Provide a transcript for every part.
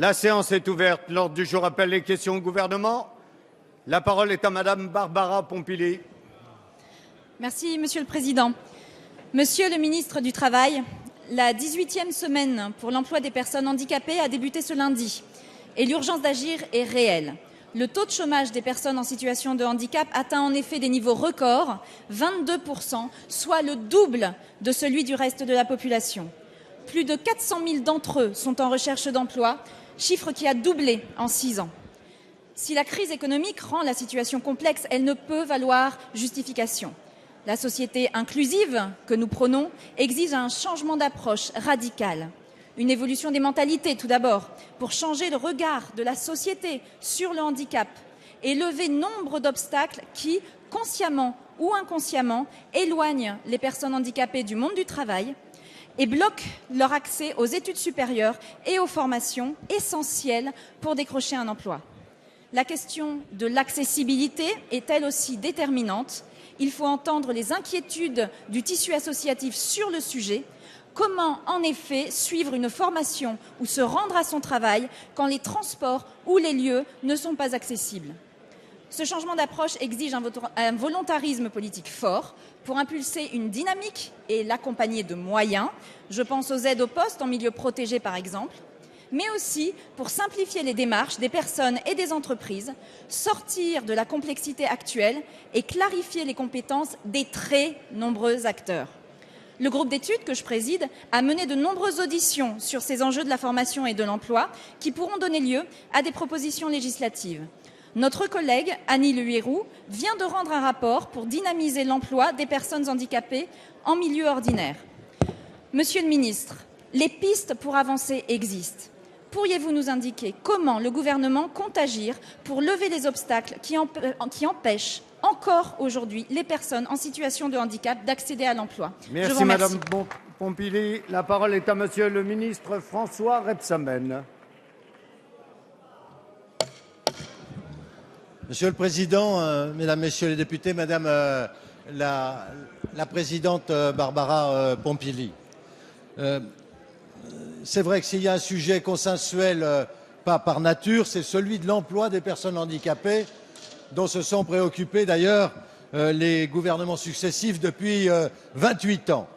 La séance est ouverte. L'ordre du jour appelle les questions au gouvernement. La parole est à Madame Barbara Pompili. Merci, Monsieur le Président. Monsieur le ministre du Travail, la 18e semaine pour l'emploi des personnes handicapées a débuté ce lundi et l'urgence d'agir est réelle. Le taux de chômage des personnes en situation de handicap atteint en effet des niveaux records, 22%, soit le double de celui du reste de la population. Plus de 400 000 d'entre eux sont en recherche d'emploi, chiffre qui a doublé en 6 ans. Si la crise économique rend la situation complexe, elle ne peut valoir justification. La société inclusive que nous prônons exige un changement d'approche radical. Une évolution des mentalités, tout d'abord, pour changer le regard de la société sur le handicap et lever nombre d'obstacles qui, consciemment ou inconsciemment, éloignent les personnes handicapées du monde du travail et bloquent leur accès aux études supérieures et aux formations essentielles pour décrocher un emploi. La question de l'accessibilité est elle aussi déterminante. Il faut entendre les inquiétudes du tissu associatif sur le sujet. Comment, en effet, suivre une formation ou se rendre à son travail quand les transports ou les lieux ne sont pas accessibles? Ce changement d'approche exige un volontarisme politique fort pour impulser une dynamique et l'accompagner de moyens. Je pense aux aides au poste en milieu protégé, par exemple, mais aussi pour simplifier les démarches des personnes et des entreprises, sortir de la complexité actuelle et clarifier les compétences des très nombreux acteurs. Le groupe d'études que je préside a mené de nombreuses auditions sur ces enjeux de la formation et de l'emploi qui pourront donner lieu à des propositions législatives. Notre collègue Annie Le Houerou vient de rendre un rapport pour dynamiser l'emploi des personnes handicapées en milieu ordinaire. Monsieur le ministre, les pistes pour avancer existent. Pourriez-vous nous indiquer comment le gouvernement compte agir pour lever les obstacles qui empêchent encore aujourd'hui les personnes en situation de handicap d'accéder à l'emploi? Merci Madame Pompili. La parole est à Monsieur le ministre François Rebsamen. Monsieur le Président, Mesdames, Messieurs les députés, Madame la Présidente Barbara Pompili, c'est vrai que s'il y a un sujet consensuel, pas par nature, c'est celui de l'emploi des personnes handicapées, dont se sont préoccupés d'ailleurs les gouvernements successifs depuis 28 ans.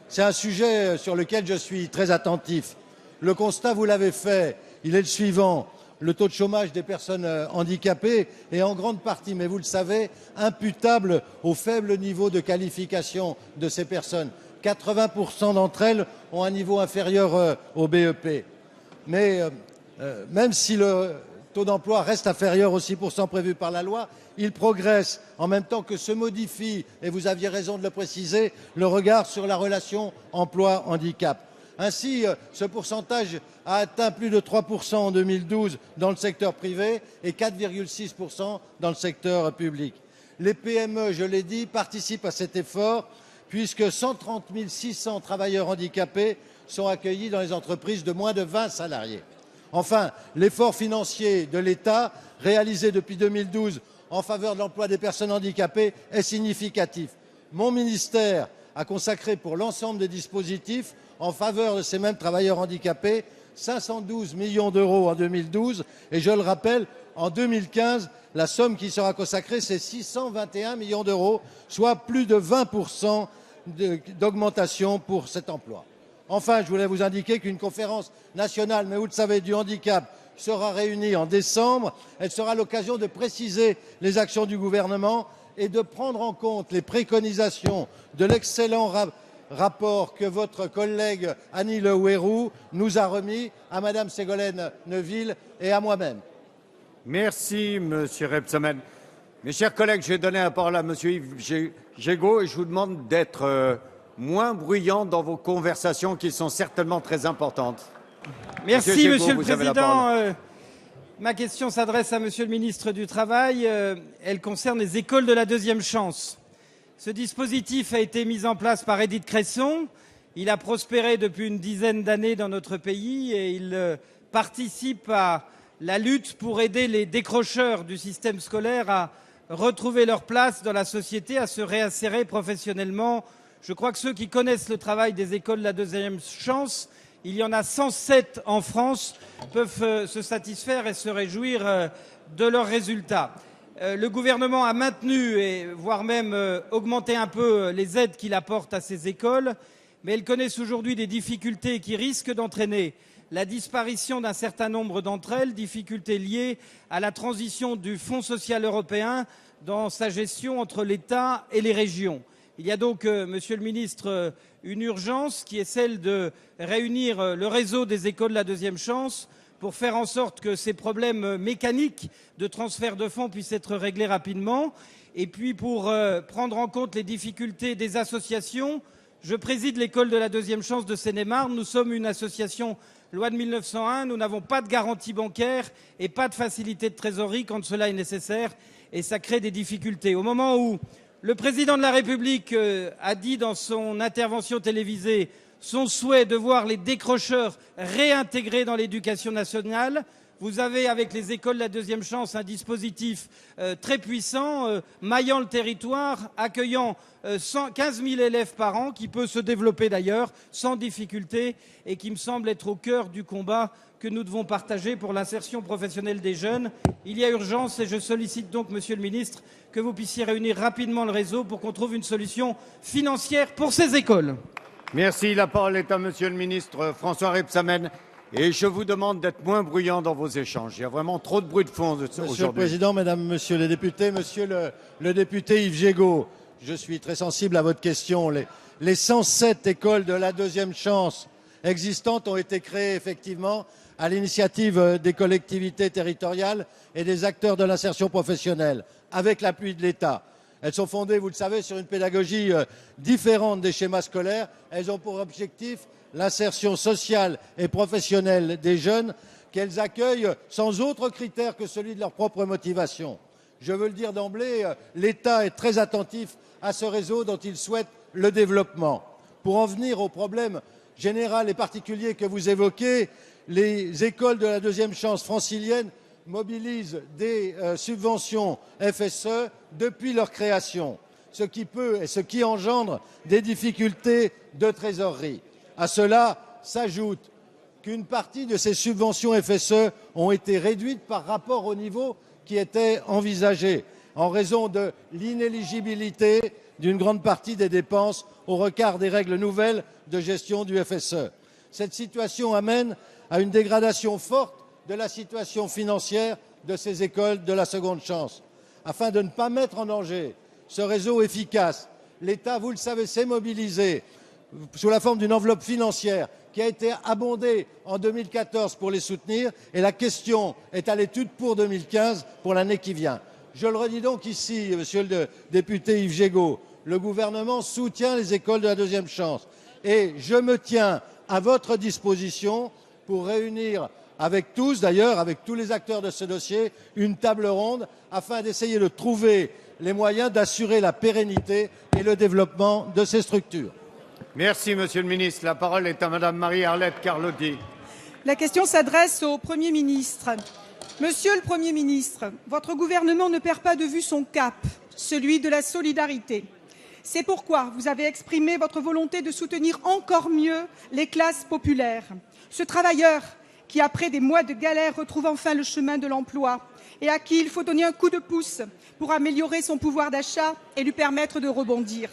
C'est un sujet sur lequel je suis très attentif. Le constat, vous l'avez fait, il est le suivant. Le taux de chômage des personnes handicapées est en grande partie, mais vous le savez, imputable au faible niveau de qualification de ces personnes. 80% d'entre elles ont un niveau inférieur au BEP. Mais même si le taux d'emploi reste inférieur aux 6% prévus par la loi, il progresse en même temps que se modifie, et vous aviez raison de le préciser, le regard sur la relation emploi-handicap. Ainsi, ce pourcentage a atteint plus de 3% en 2012 dans le secteur privé et 4,6% dans le secteur public. Les PME, je l'ai dit, participent à cet effort puisque 130 600 travailleurs handicapés sont accueillis dans les entreprises de moins de 20 salariés. Enfin, l'effort financier de l'État réalisé depuis 2012 en faveur de l'emploi des personnes handicapées est significatif. Mon ministère a consacré pour l'ensemble des dispositifs en faveur de ces mêmes travailleurs handicapés 512 millions d'euros en 2012 et je le rappelle, en 2015, la somme qui sera consacrée, c'est 621 millions d'euros, soit plus de 20% d'augmentation pour cet emploi. Enfin, je voulais vous indiquer qu'une conférence nationale, mais vous le savez, du handicap sera réunie en décembre. Elle sera l'occasion de préciser les actions du gouvernement et de prendre en compte les préconisations de l'excellent rapport que votre collègue Annie Le Houerou nous a remis à Madame Ségolène Neuville et à moi-même. Merci Monsieur Rebsamen. Mes chers collègues, je vais donner la parole à Monsieur Yves Jégo et je vous demande d'être moins bruyant dans vos conversations qui sont certainement très importantes. Merci Monsieur le Président. Ma question s'adresse à Monsieur le ministre du Travail. Elle concerne les écoles de la deuxième chance. Ce dispositif a été mis en place par Édith Cresson. Il a prospéré depuis une dizaine d'années dans notre pays et il participe à la lutte pour aider les décrocheurs du système scolaire à retrouver leur place dans la société, à se réinsérer professionnellement. Je crois que ceux qui connaissent le travail des écoles de la deuxième chance il y en a 107 en France, peuvent se satisfaire et se réjouir de leurs résultats. Le gouvernement a maintenu, voire même augmenté un peu les aides qu'il apporte à ces écoles, mais elles connaissent aujourd'hui des difficultés qui risquent d'entraîner la disparition d'un certain nombre d'entre elles, difficultés liées à la transition du Fonds social européen dans sa gestion entre l'État et les régions. Il y a donc, Monsieur le Ministre, une urgence qui est celle de réunir le réseau des écoles de la deuxième chance pour faire en sorte que ces problèmes mécaniques de transfert de fonds puissent être réglés rapidement, et puis pour prendre en compte les difficultés des associations. Je préside l'école de la deuxième chance de Seine-et-Marne. Nous sommes une association loi de 1901. Nous n'avons pas de garantie bancaire et pas de facilité de trésorerie quand cela est nécessaire, et ça crée des difficultés. Au moment où le président de la République a dit dans son intervention télévisée son souhait de voir les décrocheurs réintégrés dans l'éducation nationale, vous avez, avec les écoles de la deuxième chance, un dispositif très puissant, maillant le territoire, accueillant 15 000 élèves par an, qui peut se développer d'ailleurs sans difficulté et qui me semble être au cœur du combat que nous devons partager pour l'insertion professionnelle des jeunes. Il y a urgence et je sollicite donc, Monsieur le Ministre, que vous puissiez réunir rapidement le réseau pour qu'on trouve une solution financière pour ces écoles. Merci. La parole est à Monsieur le Ministre François Rebsamen. Et je vous demande d'être moins bruyant dans vos échanges. Il y a vraiment trop de bruit de fond aujourd'hui. Monsieur le Président, Mesdames, Messieurs les députés, Monsieur le député Yves Jégo, je suis très sensible à votre question. Les 107 écoles de la deuxième chance existantes ont été créées effectivement à l'initiative des collectivités territoriales et des acteurs de l'insertion professionnelle, avec l'appui de l'État. Elles sont fondées, vous le savez, sur une pédagogie différente des schémas scolaires. Elles ont pour objectif l'insertion sociale et professionnelle des jeunes qu'elles accueillent sans autre critère que celui de leur propre motivation. Je veux le dire d'emblée, l'État est très attentif à ce réseau dont il souhaite le développement. Pour en venir au problème général et particulier que vous évoquez, les écoles de la deuxième chance francilienne mobilisent des subventions FSE depuis leur création, ce qui engendre des difficultés de trésorerie. À cela s'ajoute qu'une partie de ces subventions FSE ont été réduites par rapport au niveau qui était envisagé, en raison de l'inéligibilité d'une grande partie des dépenses au regard des règles nouvelles de gestion du FSE. Cette situation amène à une dégradation forte de la situation financière de ces écoles de la seconde chance. Afin de ne pas mettre en danger ce réseau efficace, l'État, vous le savez, s'est mobilisé sous la forme d'une enveloppe financière qui a été abondée en 2014 pour les soutenir, et la question est à l'étude pour 2015, pour l'année qui vient. Je le redis donc ici, Monsieur le député Yves Jégo, le gouvernement soutient les écoles de la deuxième chance et je me tiens à votre disposition pour réunir avec tous, d'ailleurs, avec tous les acteurs de ce dossier, une table ronde afin d'essayer de trouver les moyens d'assurer la pérennité et le développement de ces structures. Merci, Monsieur le Ministre. La parole est à Madame Marie-Arlette Carlotti. La question s'adresse au Premier ministre. Monsieur le Premier ministre, votre gouvernement ne perd pas de vue son cap, celui de la solidarité. C'est pourquoi vous avez exprimé votre volonté de soutenir encore mieux les classes populaires. Ce travailleur qui, après des mois de galère, retrouve enfin le chemin de l'emploi et à qui il faut donner un coup de pouce pour améliorer son pouvoir d'achat et lui permettre de rebondir.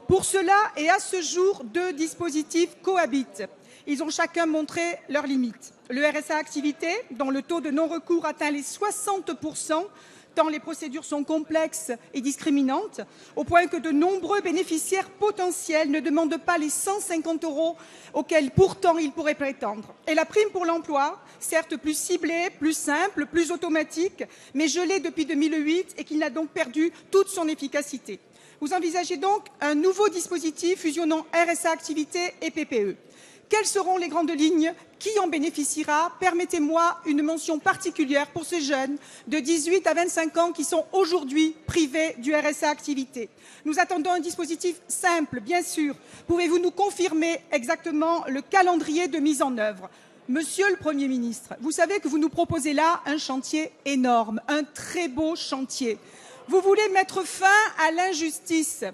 Pour cela, et à ce jour, deux dispositifs cohabitent. Ils ont chacun montré leurs limites. Le RSA Activité, dont le taux de non-recours atteint les 60%, tant les procédures sont complexes et discriminantes, au point que de nombreux bénéficiaires potentiels ne demandent pas les 150 € auxquels pourtant ils pourraient prétendre. Et la prime pour l'emploi, certes plus ciblée, plus simple, plus automatique, mais gelée depuis 2008 et qui n'a donc perdu toute son efficacité. Vous envisagez donc un nouveau dispositif fusionnant RSA Activité et PPE. Quelles seront les grandes lignes? Qui en bénéficiera? Permettez-moi une mention particulière pour ces jeunes de 18 à 25 ans qui sont aujourd'hui privés du RSA Activité. Nous attendons un dispositif simple, bien sûr. Pouvez-vous nous confirmer exactement le calendrier de mise en œuvre? Monsieur le Premier ministre, vous savez que vous nous proposez là un chantier énorme, un très beau chantier. Vous voulez mettre fin à l'injustice.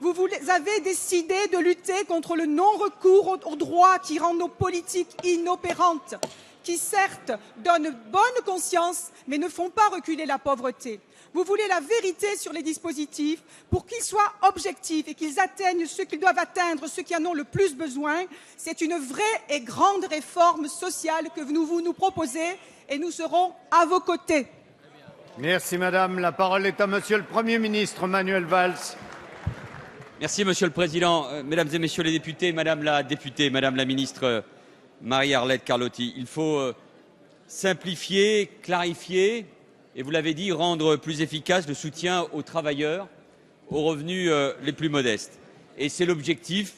Vous avez décidé de lutter contre le non-recours aux droits qui rendent nos politiques inopérantes, qui certes donnent bonne conscience, mais ne font pas reculer la pauvreté. Vous voulez la vérité sur les dispositifs pour qu'ils soient objectifs et qu'ils atteignent ceux qu'ils doivent atteindre, ceux qui en ont le plus besoin. C'est une vraie et grande réforme sociale que vous nous proposez et nous serons à vos côtés. Merci madame. La parole est à monsieur le Premier ministre Manuel Valls. Merci monsieur le Président. Mesdames et messieurs les députés, madame la députée, madame la ministre Marie-Arlette Carlotti, il faut simplifier, clarifier et vous l'avez dit, rendre plus efficace le soutien aux travailleurs, aux revenus les plus modestes. Et c'est l'objectif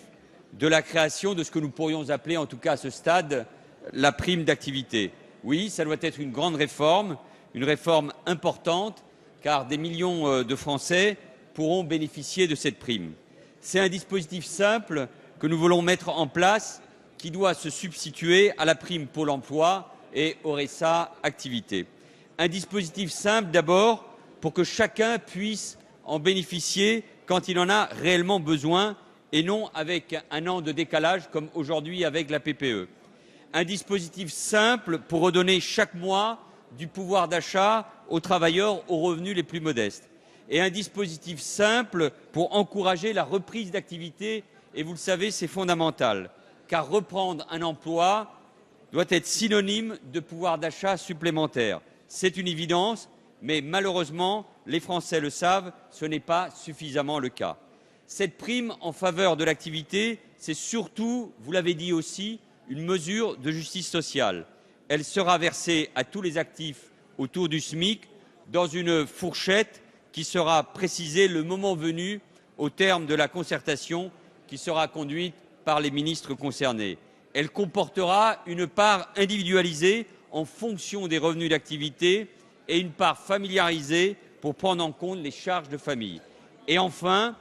de la création de ce que nous pourrions appeler, en tout cas à ce stade, la prime d'activité. Oui, ça doit être une grande réforme, une réforme importante, car des millions de Français pourront bénéficier de cette prime. C'est un dispositif simple que nous voulons mettre en place, qui doit se substituer à la prime Pôle emploi et au RSA activité. Un dispositif simple d'abord pour que chacun puisse en bénéficier quand il en a réellement besoin et non avec un an de décalage comme aujourd'hui avec la PPE. Un dispositif simple pour redonner chaque mois du pouvoir d'achat aux travailleurs aux revenus les plus modestes. Et un dispositif simple pour encourager la reprise d'activité et vous le savez, c'est fondamental car reprendre un emploi doit être synonyme de pouvoir d'achat supplémentaire. C'est une évidence, mais malheureusement, les Français le savent, ce n'est pas suffisamment le cas. Cette prime en faveur de l'activité, c'est surtout, vous l'avez dit aussi, une mesure de justice sociale. Elle sera versée à tous les actifs autour du SMIC dans une fourchette qui sera précisée le moment venu au terme de la concertation qui sera conduite par les ministres concernés. Elle comportera une part individualisée en fonction des revenus d'activité et une part familiarisée pour prendre en compte les charges de famille. Et enfin,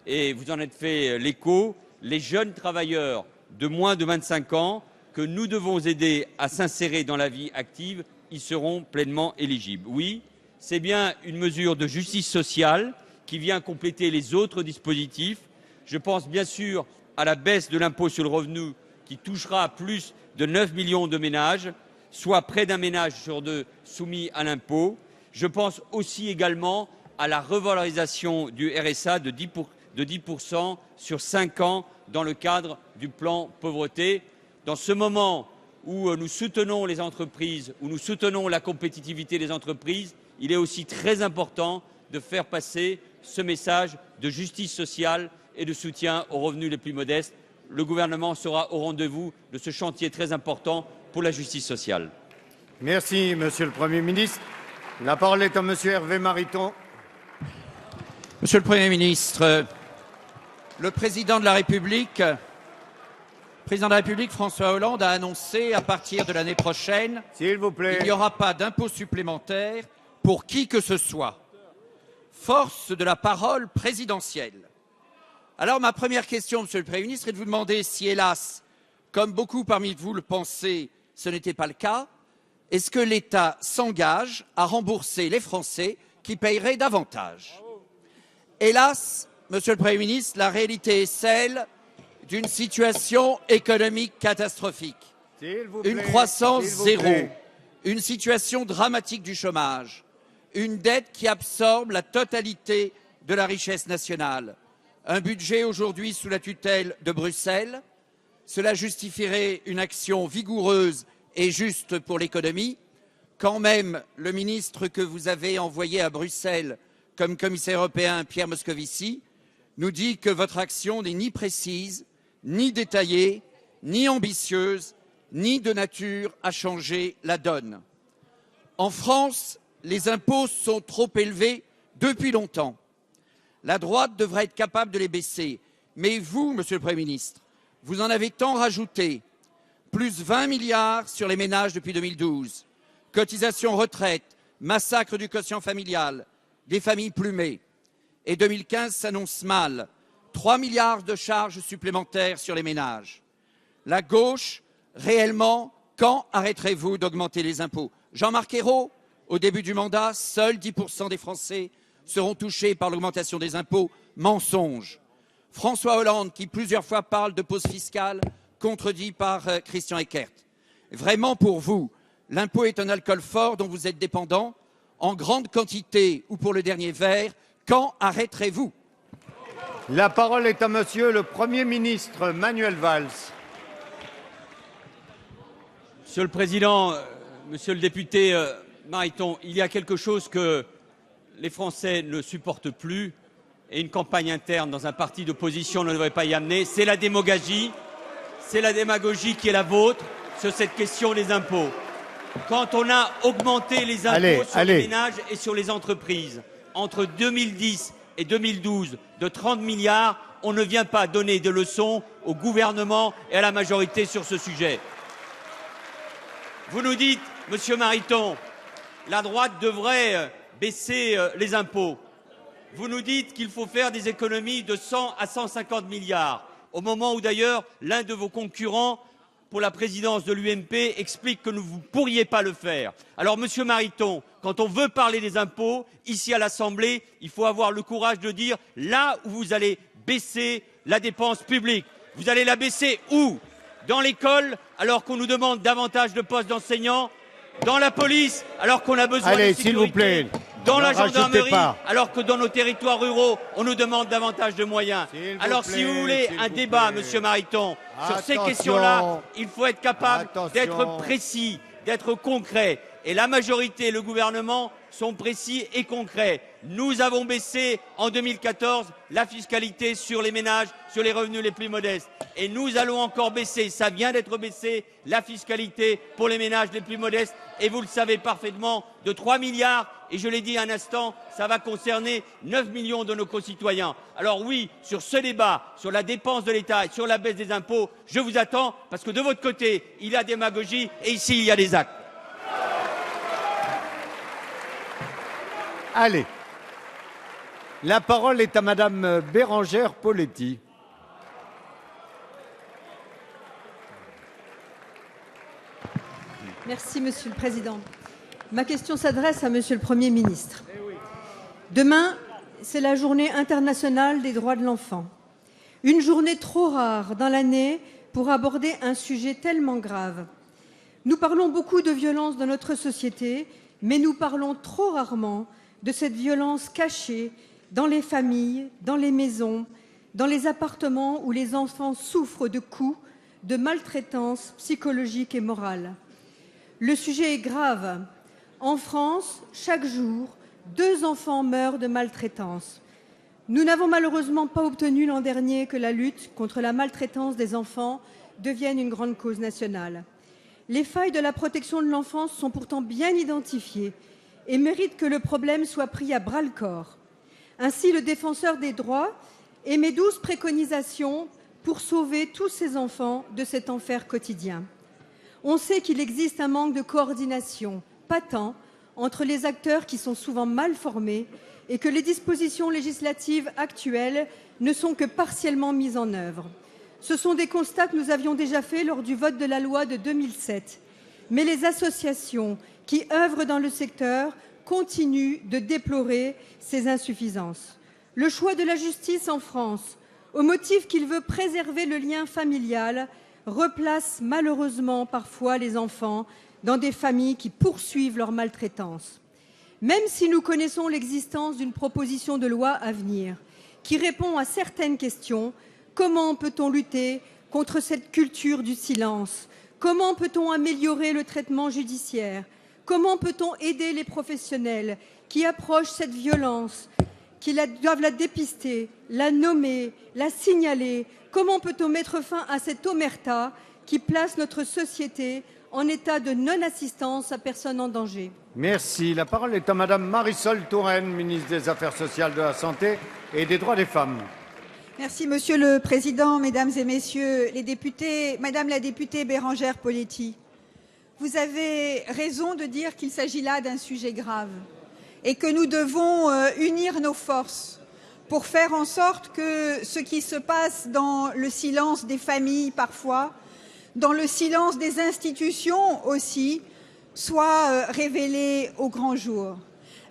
et vous en êtes fait l'écho, les jeunes travailleurs de moins de 25 ans que nous devons aider à s'insérer dans la vie active, y seront pleinement éligibles. Oui, c'est bien une mesure de justice sociale qui vient compléter les autres dispositifs. Je pense bien sûr à la baisse de l'impôt sur le revenu qui touchera plus de 9 millions de ménages, soit près d'un ménage sur deux soumis à l'impôt. Je pense aussi également à la revalorisation du RSA de 10% sur 5 ans dans le cadre du plan pauvreté. Dans ce moment où nous soutenons les entreprises, où nous soutenons la compétitivité des entreprises, il est aussi très important de faire passer ce message de justice sociale et de soutien aux revenus les plus modestes. Le gouvernement sera au rendez-vous de ce chantier très important pour la justice sociale. Merci, monsieur le Premier ministre. La parole est à monsieur Hervé Mariton. Monsieur le Premier ministre, le président de la République François Hollande a annoncé à partir de l'année prochaine s'il vous plaît, il n'y aura pas d'impôt supplémentaire pour qui que ce soit. Force de la parole présidentielle. Alors ma première question, monsieur le Premier ministre, est de vous demander si, hélas, comme beaucoup parmi vous le pensaient, ce n'était pas le cas, est-ce que l'État s'engage à rembourser les Français qui paieraient davantage? Hélas, monsieur le Premier ministre, la réalité est celle d'une situation économique catastrophique. Une croissance zéro, une situation dramatique du chômage, une dette qui absorbe la totalité de la richesse nationale, un budget aujourd'hui sous la tutelle de Bruxelles. Cela justifierait une action vigoureuse et juste pour l'économie, quand même le ministre que vous avez envoyé à Bruxelles comme commissaire européen, Pierre Moscovici, nous dit que votre action n'est ni précise, ni détaillée, ni ambitieuse, ni de nature à changer la donne. En France, les impôts sont trop élevés depuis longtemps. La droite devrait être capable de les baisser. Mais vous, monsieur le Premier ministre, vous en avez tant rajouté. Plus 20 milliards sur les ménages depuis 2012. Cotisation retraite, massacre du quotient familial, des familles plumées. Et 2015 s'annonce mal. 3 milliards de charges supplémentaires sur les ménages. La gauche, réellement, quand arrêterez-vous d'augmenter les impôts? Jean-Marc Ayrault, au début du mandat, seuls 10% des Français seront touchés par l'augmentation des impôts. Mensonge. François Hollande, qui plusieurs fois parle de pause fiscale, contredit par Christian Eckert. Vraiment pour vous, l'impôt est un alcool fort dont vous êtes dépendant, en grande quantité ou pour le dernier verre. Quand arrêterez-vous? La parole est à Monsieur le Premier ministre Manuel Valls. Monsieur le Président, Monsieur le député Mariton, il y a quelque chose que les Français ne supportent plus et une campagne interne dans un parti d'opposition ne devrait pas y amener, c'est la démagogie. C'est la démagogie qui est la vôtre sur cette question des impôts. Quand on a augmenté les impôts sur les ménages et sur les entreprises entre 2010 et 2012 de 30 milliards, on ne vient pas donner des leçons au gouvernement et à la majorité sur ce sujet. Vous nous dites, Monsieur Mariton, la droite devrait baisser les impôts. Vous nous dites qu'il faut faire des économies de 100 à 150 milliards, au moment où d'ailleurs l'un de vos concurrents pour la présidence de l'UMP explique que vous ne pourriez pas le faire. Alors, Monsieur Mariton, quand on veut parler des impôts, ici à l'Assemblée, il faut avoir le courage de dire là où vous allez baisser la dépense publique. Vous allez la baisser où? Dans l'école, alors qu'on nous demande davantage de postes d'enseignants? Dans la police, alors qu'on a besoin de sécurité? S'il vous plaît. Dans la gendarmerie, alors que dans nos territoires ruraux, on nous demande davantage de moyens. Alors si vous voulez un débat, Monsieur Mariton, sur ces questions-là, il faut être capable d'être précis, d'être concret. Et la majorité et le gouvernement sont précis et concrets. Nous avons baissé en 2014 la fiscalité sur les ménages, sur les revenus les plus modestes. Et nous allons encore baisser, ça vient d'être baissé, la fiscalité pour les ménages les plus modestes. Et vous le savez parfaitement, de 3 milliards, et je l'ai dit un instant, ça va concerner 9 millions de nos concitoyens. Alors oui, sur ce débat, sur la dépense de l'État et sur la baisse des impôts, je vous attends, parce que de votre côté, il y a démagogie et ici, il y a des actes. Allez. La parole est à Madame Bérangère Poletti. Merci, Monsieur le Président. Ma question s'adresse à Monsieur le Premier ministre. Demain, c'est la journée internationale des droits de l'enfant. Une journée trop rare dans l'année pour aborder un sujet tellement grave. Nous parlons beaucoup de violence dans notre société, mais nous parlons trop rarement de cette violence cachée dans les familles, dans les maisons, dans les appartements où les enfants souffrent de coups, de maltraitance psychologique et morale. Le sujet est grave. En France, chaque jour, 2 enfants meurent de maltraitance. Nous n'avons malheureusement pas obtenu l'an dernier que la lutte contre la maltraitance des enfants devienne une grande cause nationale. Les failles de la protection de l'enfance sont pourtant bien identifiées et méritent que le problème soit pris à bras-le-corps. Ainsi, le Défenseur des droits émet 12 préconisations pour sauver tous ces enfants de cet enfer quotidien. On sait qu'il existe un manque de coordination patent entre les acteurs qui sont souvent mal formés et que les dispositions législatives actuelles ne sont que partiellement mises en œuvre. Ce sont des constats que nous avions déjà faits lors du vote de la loi de 2007. Mais les associations qui œuvrent dans le secteur continuent de déplorer ces insuffisances. Le choix de la justice en France, au motif qu'il veut préserver le lien familial, replace malheureusement parfois les enfants dans des familles qui poursuivent leur maltraitance. Même si nous connaissons l'existence d'une proposition de loi à venir qui répond à certaines questions, comment peut-on lutter contre cette culture du silence? Comment peut-on améliorer le traitement judiciaire? Comment peut-on aider les professionnels qui approchent cette violence, qui doivent la dépister, la nommer, la signaler? Comment peut-on mettre fin à cette omerta qui place notre société en état de non-assistance à personne en danger? Merci. La parole est à Madame Marisol Touraine, ministre des Affaires sociales, de la Santé et des droits des femmes. Merci, Monsieur le Président, Mesdames et Messieurs les députés. Madame la députée Bérangère Poletti, vous avez raison de dire qu'il s'agit là d'un sujet grave et que nous devons unir nos forces pour faire en sorte que ce qui se passe dans le silence des familles parfois, dans le silence des institutions aussi, soit révélé au grand jour.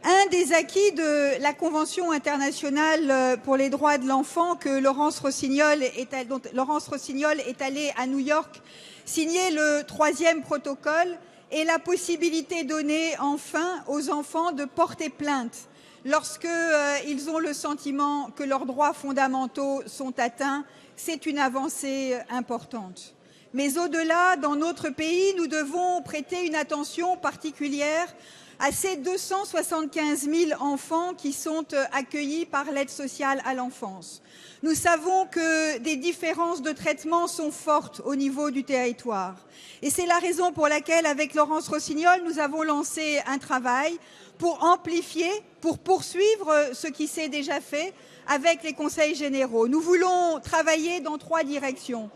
Un des acquis de la Convention internationale pour les droits de l'enfant dont Laurence Rossignol est allée à New York signer le 3e protocole est la possibilité donnée enfin aux enfants de porter plainte lorsqu'ils ont le sentiment que leurs droits fondamentaux sont atteints. C'est une avancée importante. Mais au-delà, dans notre pays, nous devons prêter une attention particulière à ces 275 000 enfants qui sont accueillis par l'aide sociale à l'enfance. Nous savons que des différences de traitement sont fortes au niveau du territoire. Et c'est la raison pour laquelle, avec Laurence Rossignol, nous avons lancé un travail pour amplifier, pour poursuivre ce qui s'est déjà fait avec les conseils généraux. Nous voulons travailler dans 3 directions.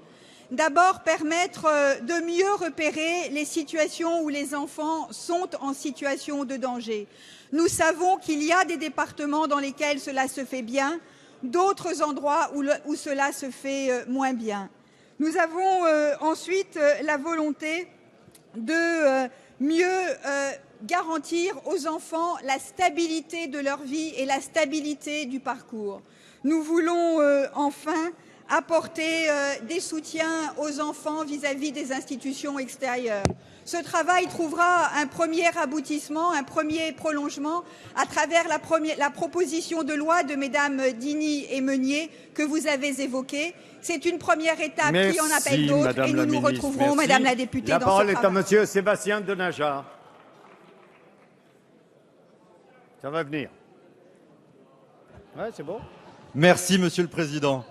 D'abord, permettre de mieux repérer les situations où les enfants sont en situation de danger. Nous savons qu'il y a des départements dans lesquels cela se fait bien, d'autres endroits où cela se fait moins bien. Nous avons ensuite la volonté de mieux garantir aux enfants la stabilité de leur vie et la stabilité du parcours. Nous voulons enfin apporter des soutiens aux enfants vis-à-vis des institutions extérieures. Ce travail trouvera un premier aboutissement, un premier prolongement à travers la proposition de loi de Mesdames Dini et Meunier que vous avez évoquée. C'est une première étape qui en appelle d'autres et nous nous retrouverons, Madame la députée, dans ce travail. La parole est à Monsieur Sébastien Denaja. Ça va venir. Ouais, c'est bon. Merci, Monsieur le Président.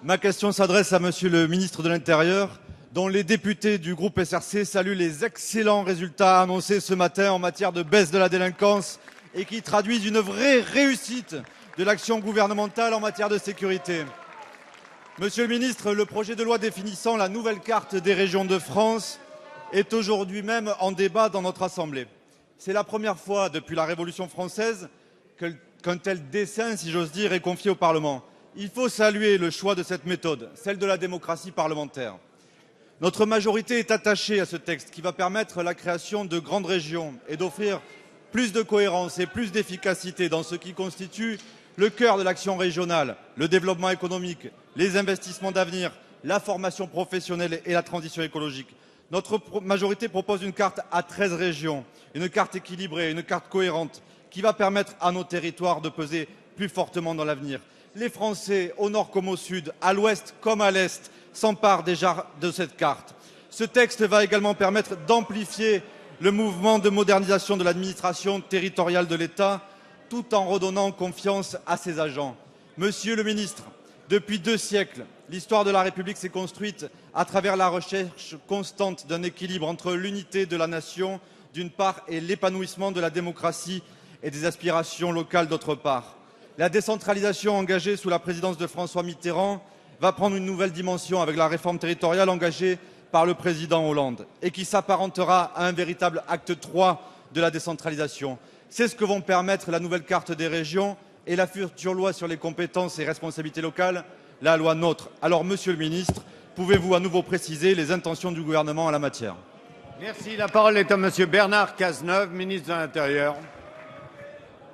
Ma question s'adresse à Monsieur le ministre de l'Intérieur, dont les députés du groupe SRC saluent les excellents résultats annoncés ce matin en matière de baisse de la délinquance et qui traduisent une vraie réussite de l'action gouvernementale en matière de sécurité. Monsieur le ministre, le projet de loi définissant la nouvelle carte des régions de France est aujourd'hui même en débat dans notre Assemblée. C'est la première fois depuis la Révolution française qu'un tel dessein, si j'ose dire, est confié au Parlement. Il faut saluer le choix de cette méthode, celle de la démocratie parlementaire. Notre majorité est attachée à ce texte qui va permettre la création de grandes régions et d'offrir plus de cohérence et plus d'efficacité dans ce qui constitue le cœur de l'action régionale, le développement économique, les investissements d'avenir, la formation professionnelle et la transition écologique. Notre majorité propose une carte à 13 régions, une carte équilibrée, une carte cohérente qui va permettre à nos territoires de peser plus fortement dans l'avenir. Les Français, au nord comme au sud, à l'ouest comme à l'est, s'emparent déjà de cette carte. Ce texte va également permettre d'amplifier le mouvement de modernisation de l'administration territoriale de l'État, tout en redonnant confiance à ses agents. Monsieur le ministre, depuis 2 siècles, l'histoire de la République s'est construite à travers la recherche constante d'un équilibre entre l'unité de la nation, d'une part, et l'épanouissement de la démocratie et des aspirations locales, d'autre part. La décentralisation engagée sous la présidence de François Mitterrand va prendre une nouvelle dimension avec la réforme territoriale engagée par le président Hollande et qui s'apparentera à un véritable acte 3 de la décentralisation. C'est ce que vont permettre la nouvelle carte des régions et la future loi sur les compétences et responsabilités locales, la loi NOTRe. Alors, Monsieur le ministre, pouvez-vous à nouveau préciser les intentions du gouvernement en la matière? Merci. La parole est à Monsieur Bernard Cazeneuve, ministre de l'Intérieur.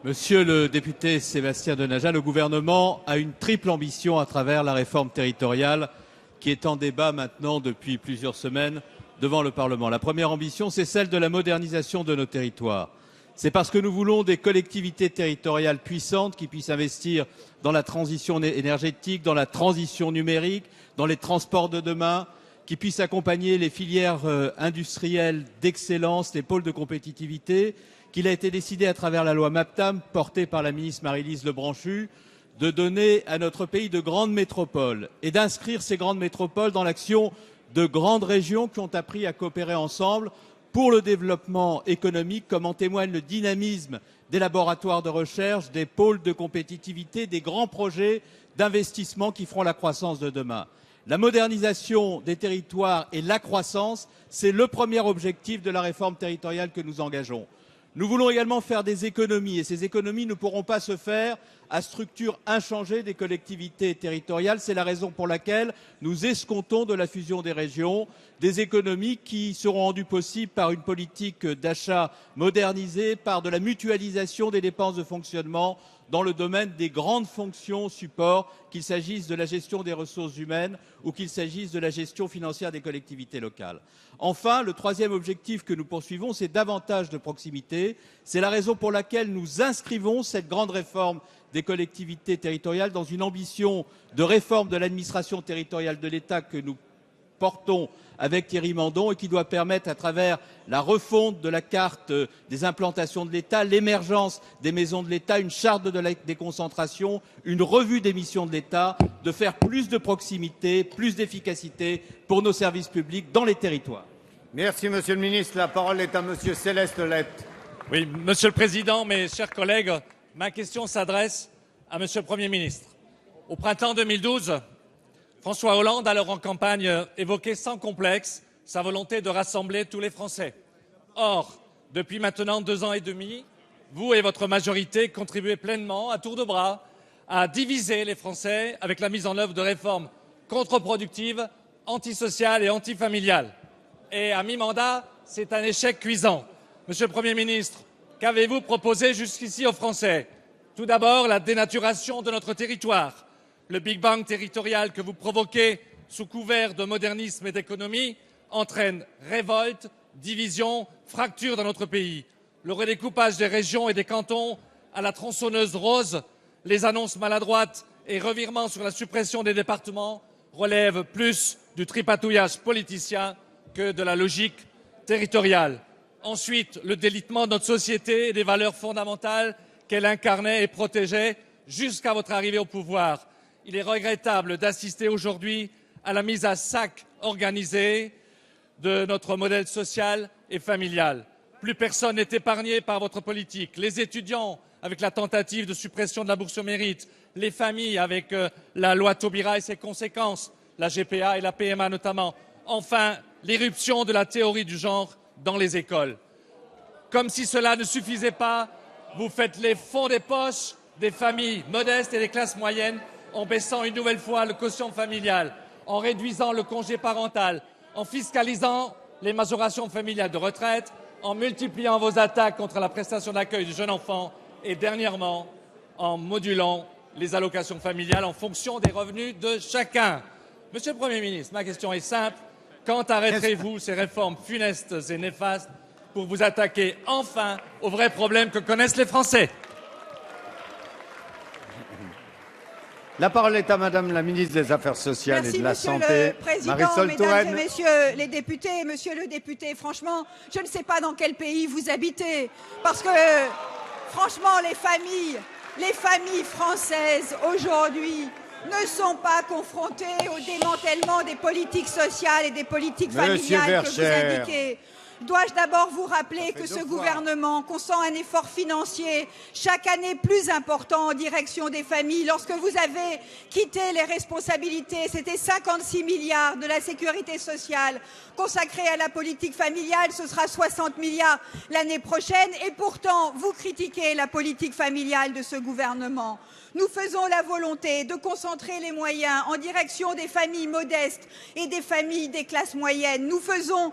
Monsieur le député Sébastien Denaja, le gouvernement a une triple ambition à travers la réforme territoriale qui est en débat maintenant depuis plusieurs semaines devant le Parlement. La première ambition, c'est celle de la modernisation de nos territoires. C'est parce que nous voulons des collectivités territoriales puissantes qui puissent investir dans la transition énergétique, dans la transition numérique, dans les transports de demain, qui puissent accompagner les filières industrielles d'excellence, les pôles de compétitivité, qu'il a été décidé à travers la loi MAPTAM, portée par la ministre Maryse Lebranchu, de donner à notre pays de grandes métropoles et d'inscrire ces grandes métropoles dans l'action de grandes régions qui ont appris à coopérer ensemble pour le développement économique, comme en témoigne le dynamisme des laboratoires de recherche, des pôles de compétitivité, des grands projets d'investissement qui feront la croissance de demain. La modernisation des territoires et la croissance, c'est le premier objectif de la réforme territoriale que nous engageons. Nous voulons également faire des économies et ces économies ne pourront pas se faire à structure inchangée des collectivités territoriales. C'est la raison pour laquelle nous escomptons de la fusion des régions des économies qui seront rendues possibles par une politique d'achat modernisée, par de la mutualisation des dépenses de fonctionnement dans le domaine des grandes fonctions support, qu'il s'agisse de la gestion des ressources humaines ou qu'il s'agisse de la gestion financière des collectivités locales. Enfin, le troisième objectif que nous poursuivons, c'est davantage de proximité. C'est la raison pour laquelle nous inscrivons cette grande réforme des collectivités territoriales dans une ambition de réforme de l'administration territoriale de l'État que nous portons avec Thierry Mandon et qui doit permettre, à travers la refonte de la carte des implantations de l'État, l'émergence des maisons de l'État, une charte de la déconcentration, une revue des missions de l'État, de faire plus de proximité, plus d'efficacité pour nos services publics dans les territoires. Merci, Monsieur le Ministre. La parole est à Monsieur Céleste Lette. Oui, Monsieur le Président, mes chers collègues, ma question s'adresse à Monsieur le Premier ministre. Au printemps 2012, François Hollande, alors en campagne, évoquait sans complexe sa volonté de rassembler tous les Français. Or, depuis maintenant 2 ans et demi, vous et votre majorité contribuez pleinement, à tour de bras, à diviser les Français avec la mise en œuvre de réformes contre-productives, antisociales et antifamiliales. Et à mi-mandat, c'est un échec cuisant. Monsieur le Premier ministre, qu'avez-vous proposé jusqu'ici aux Français? Tout d'abord, la dénaturation de notre territoire. Le Big Bang territorial que vous provoquez sous couvert de modernisme et d'économie entraîne révolte, division, fracture dans notre pays. Le redécoupage des régions et des cantons à la tronçonneuse rose, les annonces maladroites et revirements sur la suppression des départements relèvent plus du tripatouillage politicien que de la logique territoriale. Ensuite, le délitement de notre société et des valeurs fondamentales qu'elle incarnait et protégeait jusqu'à votre arrivée au pouvoir. Il est regrettable d'assister aujourd'hui à la mise à sac organisée de notre modèle social et familial. Plus personne n'est épargné par votre politique. Les étudiants avec la tentative de suppression de la bourse au mérite, les familles avec la loi Taubira et ses conséquences, la GPA et la PMA notamment. Enfin, l'irruption de la théorie du genre dans les écoles. Comme si cela ne suffisait pas, vous faites les fonds des poches des familles modestes et des classes moyennes en baissant une nouvelle fois le quotient familial, en réduisant le congé parental, en fiscalisant les majorations familiales de retraite, en multipliant vos attaques contre la prestation d'accueil du jeune enfant et dernièrement en modulant les allocations familiales en fonction des revenus de chacun. Monsieur le Premier ministre, ma question est simple. Quand arrêterez-vous ces réformes funestes et néfastes pour vous attaquer enfin aux vrais problèmes que connaissent les Français? La parole est à Madame la ministre des Affaires sociales et de la Santé. Monsieur le Président, Marisol Mesdames Touraine. et Messieurs les députés, Monsieur le député, franchement, je ne sais pas dans quel pays vous habitez, parce que, franchement, les familles françaises aujourd'hui ne sont pas confrontées au démantèlement des politiques sociales et des politiques familiales que vous indiquez. Dois-je d'abord vous rappeler que ce gouvernement consent un effort financier chaque année plus important en direction des familles. Lorsque vous avez quitté les responsabilités, c'était 56 milliards de la sécurité sociale consacrés à la politique familiale, ce sera 60 milliards l'année prochaine. Et pourtant, vous critiquez la politique familiale de ce gouvernement. Nous faisons la volonté de concentrer les moyens en direction des familles modestes et des familles des classes moyennes. Nous faisons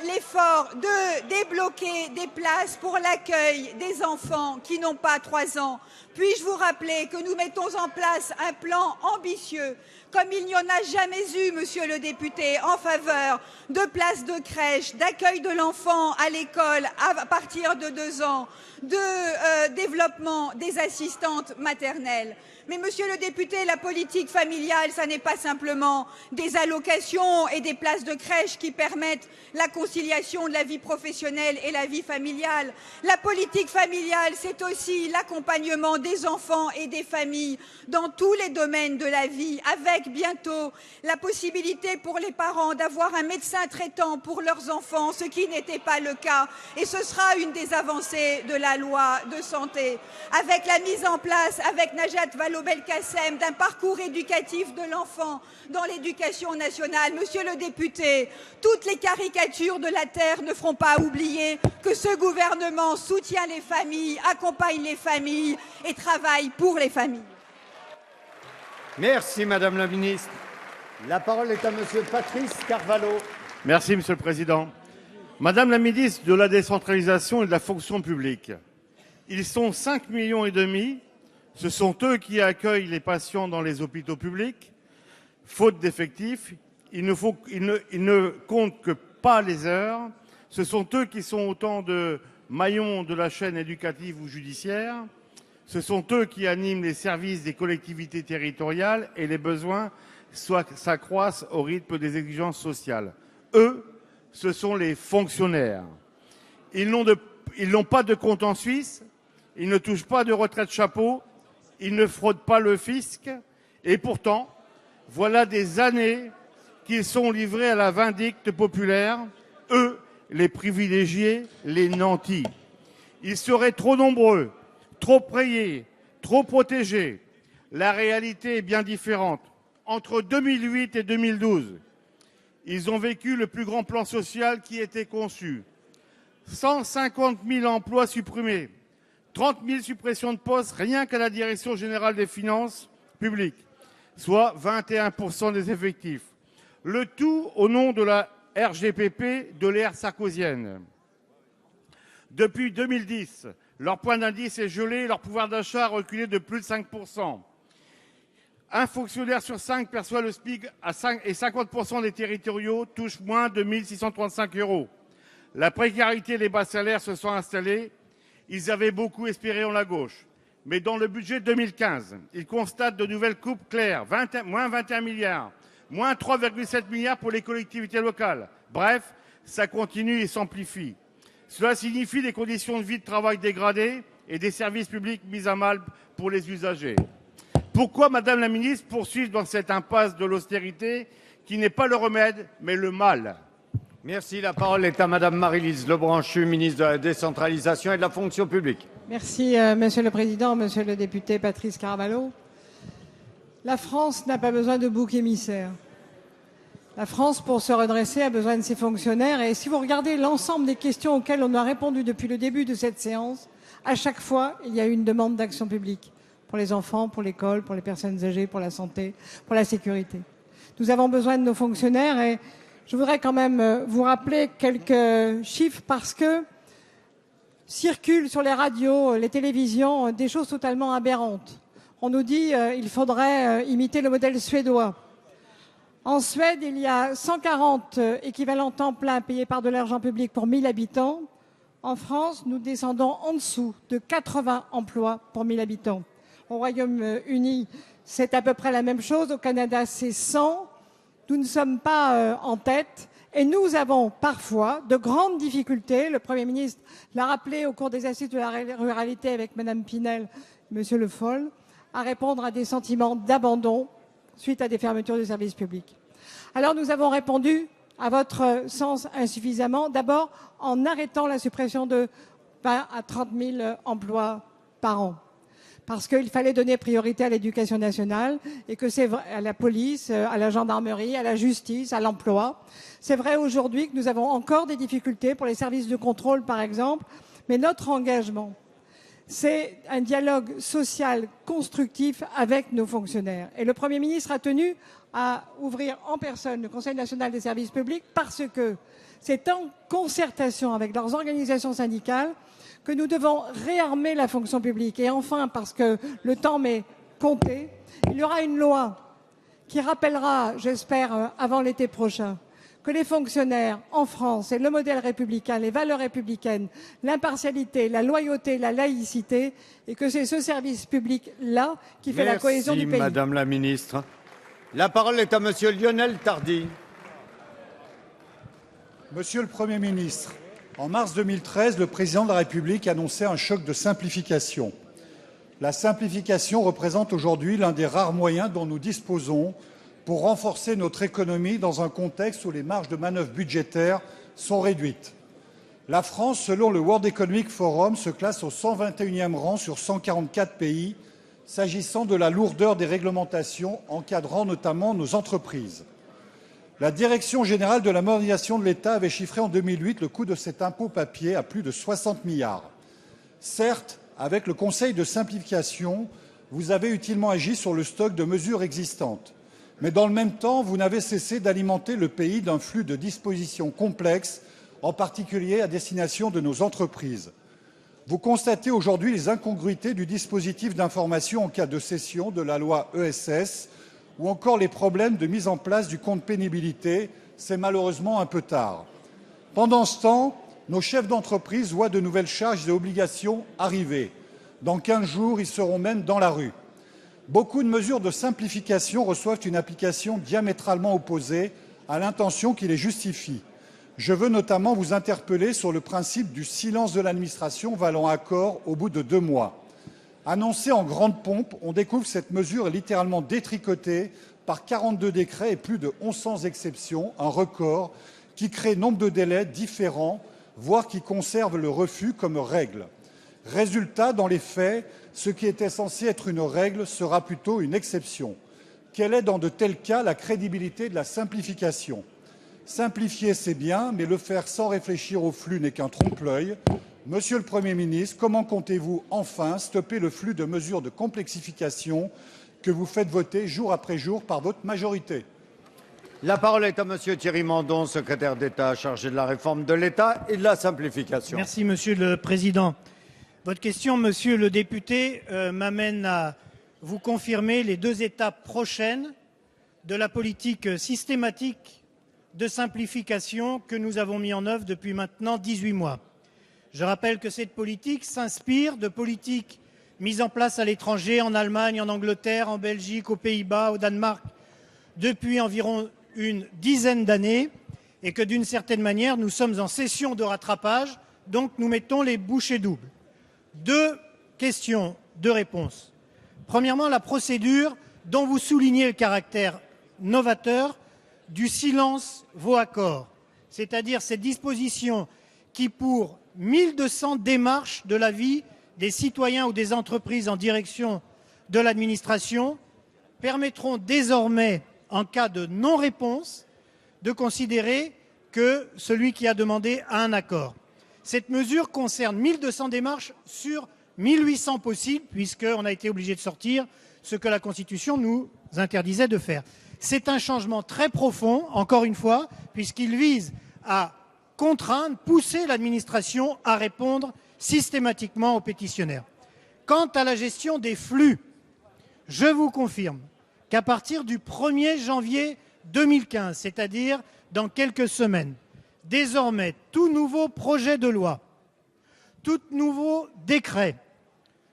l'effort de débloquer des places pour l'accueil des enfants qui n'ont pas 3 ans. Puis-je vous rappeler que nous mettons en place un plan ambitieux, comme il n'y en a jamais eu, monsieur le député, en faveur de places de crèche, d'accueil de l'enfant à l'école à partir de 2 ans, de développement des assistantes maternelles. Mais monsieur le député, la politique familiale, ça n'est pas simplement des allocations et des places de crèche qui permettent la conciliation de la vie professionnelle et la vie familiale. La politique familiale, c'est aussi l'accompagnement des enfants et des familles dans tous les domaines de la vie, avec bientôt la possibilité pour les parents d'avoir un médecin traitant pour leurs enfants, ce qui n'était pas le cas. Et ce sera une des avancées de la loi de santé. Avec la mise en place, avec Najat Vallaud-Belkacem, d'un parcours éducatif de l'enfant dans l'éducation nationale. Monsieur le député, toutes les caricatures de la terre ne feront pas oublier que ce gouvernement soutient les familles, accompagne les familles et travaille pour les familles. Merci Madame la ministre. La parole est à Monsieur Patrice Carvalho Merci, Monsieur le Président. Madame la ministre de la décentralisation et de la fonction publique, ils sont 5,5 millions. Ce sont eux qui accueillent les patients dans les hôpitaux publics. Faute d'effectifs, ils ne comptent que pas les heures. Ce sont eux qui sont autant de maillons de la chaîne éducative ou judiciaire. Ce sont eux qui animent les services des collectivités territoriales et les besoins s'accroissent au rythme des exigences sociales. Eux, ce sont les fonctionnaires. Ils n'ont pas de compte en Suisse, ils ne touchent pas de retraite chapeau, ils ne fraudent pas le fisc et pourtant, voilà des années qu'ils sont livrés à la vindicte populaire, eux, les privilégiés, les nantis. Ils seraient trop nombreux, trop payés, trop protégés. La réalité est bien différente. Entre 2008 et 2012, ils ont vécu le plus grand plan social qui était conçu. 150 000 emplois supprimés, 30 000 suppressions de postes rien qu'à la Direction générale des finances publiques, soit 21% des effectifs. Le tout au nom de la RGPP de l'ère sarkozienne. Depuis 2010, leur point d'indice est gelé, leur pouvoir d'achat a reculé de plus de 5%. Un fonctionnaire sur 5 perçoit le SMIC et 50% des territoriaux touchent moins de 1 635 €. La précarité et les bas salaires se sont installés. Ils avaient beaucoup espéré en la gauche. Mais dans le budget 2015, ils constatent de nouvelles coupes claires, moins 21 milliards, moins 3,7 milliards pour les collectivités locales. Bref, ça continue et s'amplifie. Cela signifie des conditions de vie de travail dégradées et des services publics mis à mal pour les usagers. Pourquoi, Madame la Ministre, poursuivre dans cette impasse de l'austérité qui n'est pas le remède, mais le mal? Merci. La parole est à Madame Maryse Lebranchu, ministre de la Décentralisation et de la Fonction publique. Merci, Monsieur le Président, Monsieur le député Patrice Carvalho. La France n'a pas besoin de bouc émissaire. La France, pour se redresser, a besoin de ses fonctionnaires. Et si vous regardez l'ensemble des questions auxquelles on a répondu depuis le début de cette séance, à chaque fois, il y a eu une demande d'action publique pour les enfants, pour l'école, pour les personnes âgées, pour la santé, pour la sécurité. Nous avons besoin de nos fonctionnaires et je voudrais quand même vous rappeler quelques chiffres parce que circulent sur les radios, les télévisions, des choses totalement aberrantes. On nous dit qu'il faudrait imiter le modèle suédois. En Suède, il y a 140 équivalents temps plein payés par de l'argent public pour 1000 habitants. En France, nous descendons en dessous de 80 emplois pour 1000 habitants. Au Royaume-Uni, c'est à peu près la même chose. Au Canada, c'est 100. Nous ne sommes pas en tête. Et nous avons parfois de grandes difficultés. Le Premier ministre l'a rappelé au cours des assises de la ruralité avec Mme Pinel, M. Le Foll, à répondre à des sentiments d'abandon suite à des fermetures de services publics. Alors nous avons répondu à votre sens insuffisamment, d'abord en arrêtant la suppression de 20 à 30 000 emplois par an. Parce qu'il fallait donner priorité à l'éducation nationale et que c'est vrai à la police, à la gendarmerie, à la justice, à l'emploi. C'est vrai aujourd'hui que nous avons encore des difficultés pour les services de contrôle, par exemple, mais notre engagement, c'est un dialogue social constructif avec nos fonctionnaires. Et le Premier ministre a tenu à ouvrir en personne le Conseil national des services publics parce que c'est en concertation avec leurs organisations syndicales que nous devons réarmer la fonction publique. Et enfin, parce que le temps m'est compté, il y aura une loi qui rappellera, j'espère, avant l'été prochain, que les fonctionnaires en France, c'est le modèle républicain, les valeurs républicaines, l'impartialité, la loyauté, la laïcité, et que c'est ce service public-là qui fait la cohésion du pays. Merci, Madame la Ministre. La parole est à Monsieur Lionel Tardy. Monsieur le Premier ministre, en mars 2013, le Président de la République annonçait un choc de simplification. La simplification représente aujourd'hui l'un des rares moyens dont nous disposons pour renforcer notre économie dans un contexte où les marges de manœuvre budgétaires sont réduites. La France, selon le World Economic Forum, se classe au 121e rang sur 144 pays, s'agissant de la lourdeur des réglementations encadrant notamment nos entreprises. La Direction générale de la modernisation de l'État avait chiffré en 2008 le coût de cet impôt papier à plus de 60 milliards. Certes, avec le Conseil de simplification, vous avez utilement agi sur le stock de mesures existantes. Mais dans le même temps, vous n'avez cessé d'alimenter le pays d'un flux de dispositions complexes, en particulier à destination de nos entreprises. Vous constatez aujourd'hui les incongruités du dispositif d'information en cas de cession de la loi ESS ou encore les problèmes de mise en place du compte pénibilité. C'est malheureusement un peu tard. Pendant ce temps, nos chefs d'entreprise voient de nouvelles charges et obligations arriver. Dans 15 jours, ils seront même dans la rue. Beaucoup de mesures de simplification reçoivent une application diamétralement opposée à l'intention qui les justifie. Je veux notamment vous interpeller sur le principe du silence de l'administration valant accord au bout de 2 mois. Annoncée en grande pompe, on découvre que cette mesure est littéralement détricotée par 42 décrets et plus de 1100 exceptions, un record qui crée nombre de délais différents, voire qui conserve le refus comme règle. Résultat, dans les faits, ce qui était censé être une règle sera plutôt une exception. Quelle est dans de tels cas la crédibilité de la simplification ? Simplifier, c'est bien, mais le faire sans réfléchir au flux n'est qu'un trompe-l'œil. Monsieur le Premier ministre, comment comptez-vous enfin stopper le flux de mesures de complexification que vous faites voter jour après jour par votre majorité ? La parole est à Monsieur Thierry Mandon, secrétaire d'État chargé de la réforme de l'État et de la simplification. Merci, Monsieur le Président. Votre question, Monsieur le député, m'amène à vous confirmer les 2 étapes prochaines de la politique systématique de simplification que nous avons mis en œuvre depuis maintenant 18 mois. Je rappelle que cette politique s'inspire de politiques mises en place à l'étranger, en Allemagne, en Angleterre, en Belgique, aux Pays-Bas, au Danemark, depuis environ une dizaine d'années, et que d'une certaine manière, nous sommes en session de rattrapage, donc nous mettons les bouchées doubles. 2 questions, 2 réponses. Premièrement, la procédure dont vous soulignez le caractère novateur du silence vaut accord, c'est-à-dire cette disposition qui, pour 1200 démarches de la vie des citoyens ou des entreprises en direction de l'administration, permettront désormais, en cas de non-réponse, de considérer que celui qui a demandé a un accord. Cette mesure concerne 1200 démarches sur 1800 possibles, puisqu'on a été obligé de sortir ce que la Constitution nous interdisait de faire. C'est un changement très profond, encore une fois, puisqu'il vise à contraindre, pousser l'administration à répondre systématiquement aux pétitionnaires. Quant à la gestion des flux, je vous confirme qu'à partir du 1er janvier 2015, c'est-à-dire dans quelques semaines, désormais, tout nouveau projet de loi, tout nouveau décret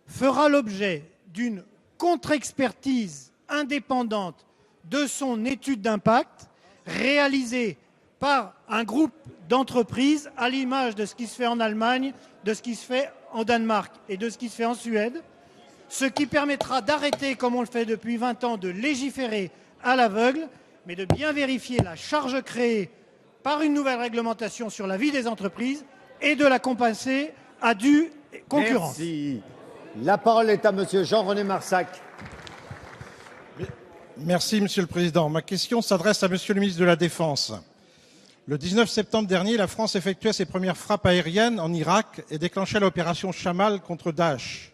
fera l'objet d'une contre-expertise indépendante de son étude d'impact réalisée par un groupe d'entreprises à l'image de ce qui se fait en Allemagne, de ce qui se fait en Danemark et de ce qui se fait en Suède, ce qui permettra d'arrêter, comme on le fait depuis 20 ans, de légiférer à l'aveugle, mais de bien vérifier la charge créée par une nouvelle réglementation sur la vie des entreprises et de la compenser à due concurrence. Merci. La parole est à Monsieur Jean-René Marsac. Merci, Monsieur le Président. Ma question s'adresse à Monsieur le ministre de la Défense. Le 19 septembre dernier, la France effectuait ses premières frappes aériennes en Irak et déclenchait l'opération Chamal contre Daesh.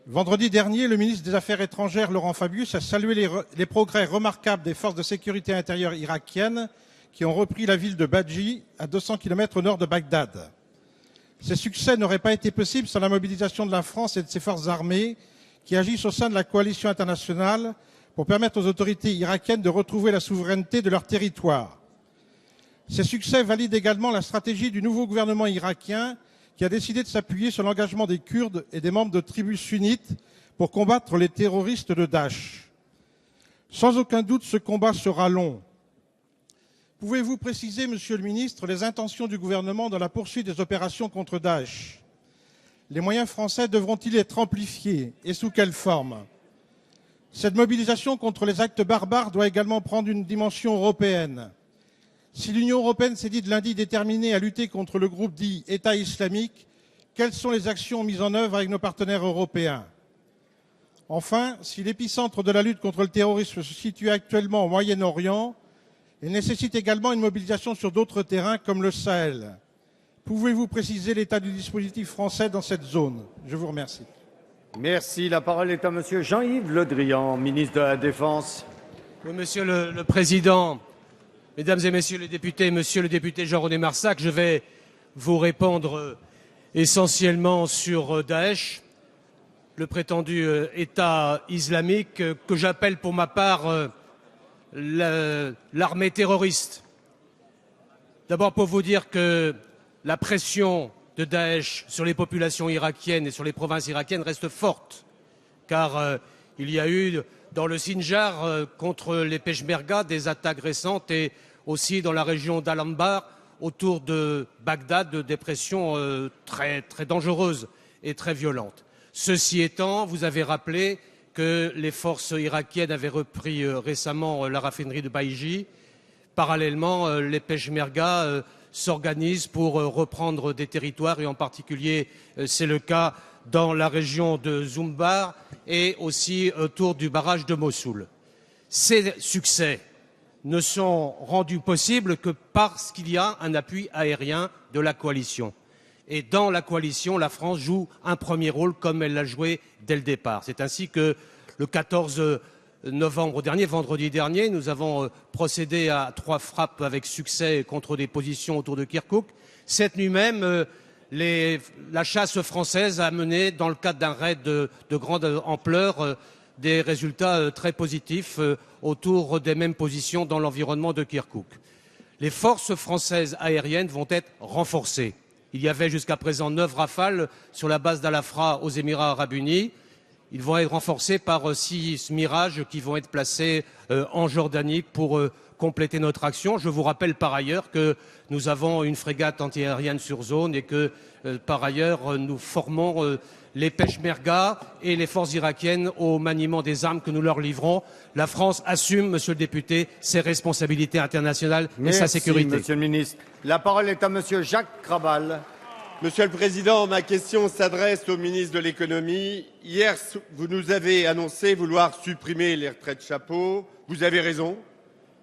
Vendredi dernier, le ministre des Affaires étrangères, Laurent Fabius, a salué les progrès remarquables des forces de sécurité intérieure irakiennes qui ont repris la ville de Badji, à 200 km au nord de Bagdad. Ces succès n'auraient pas été possibles sans la mobilisation de la France et de ses forces armées qui agissent au sein de la coalition internationale pour permettre aux autorités irakiennes de retrouver la souveraineté de leur territoire. Ces succès valident également la stratégie du nouveau gouvernement irakien qui a décidé de s'appuyer sur l'engagement des Kurdes et des membres de tribus sunnites pour combattre les terroristes de Daesh. Sans aucun doute, ce combat sera long. Pouvez-vous préciser, Monsieur le ministre, les intentions du gouvernement dans la poursuite des opérations contre Daesh ? Les moyens français devront-ils être amplifiés et sous quelle forme ? Cette mobilisation contre les actes barbares doit également prendre une dimension européenne. Si l'Union européenne s'est dite lundi déterminée à lutter contre le groupe dit État islamique, quelles sont les actions mises en œuvre avec nos partenaires européens ? Enfin, si l'épicentre de la lutte contre le terrorisme se situe actuellement au Moyen-Orient, il nécessite également une mobilisation sur d'autres terrains comme le Sahel. Pouvez-vous préciser l'état du dispositif français dans cette zone ? Je vous remercie. Merci. La parole est à Monsieur Jean-Yves Le Drian, ministre de la Défense. Oui, Monsieur le Président, Mesdames et Messieurs les députés, Monsieur le député Jean-René Marsac, je vais vous répondre essentiellement sur Daesh, le prétendu État islamique que j'appelle pour ma part l'armée terroriste. D'abord pour vous dire que la pression de Daesh sur les populations irakiennes et sur les provinces irakiennes reste forte, car il y a eu dans le Sinjar contre les Peshmerga des attaques récentes et aussi dans la région d'Al-Anbar autour de Bagdad des pressions très dangereuses et très violentes. Ceci étant, vous avez rappelé que les forces irakiennes avaient repris récemment la raffinerie de Baïji. Parallèlement, les Peshmerga s'organisent pour reprendre des territoires et en particulier c'est le cas dans la région de Zumbar et aussi autour du barrage de Mossoul. Ces succès ne sont rendus possibles que parce qu'il y a un appui aérien de la coalition. Et dans la coalition, la France joue un premier rôle comme elle l'a joué dès le départ. C'est ainsi que le 14 novembre dernier, vendredi dernier, nous avons procédé à 3 frappes avec succès contre des positions autour de Kirkouk. Cette nuit même, la chasse française a mené, dans le cadre d'un raid de grande ampleur, des résultats très positifs autour des mêmes positions dans l'environnement de Kirkouk. Les forces françaises aériennes vont être renforcées. Il y avait jusqu'à présent 9 Rafales sur la base d'Al-Afra aux Émirats arabes unis. Ils vont être renforcés par 6 Mirages qui vont être placés en Jordanie pour compléter notre action. Je vous rappelle par ailleurs que nous avons une frégate antiaérienne sur zone et que par ailleurs nous formons les Peshmerga et les forces irakiennes au maniement des armes que nous leur livrons. La France assume, Monsieur le député, ses responsabilités internationales et sa sécurité. Merci, Monsieur le ministre. La parole est à Monsieur Jacques Krabal. Monsieur le Président, ma question s'adresse au ministre de l'Économie. Hier, vous nous avez annoncé vouloir supprimer les retraites chapeau. Vous avez raison.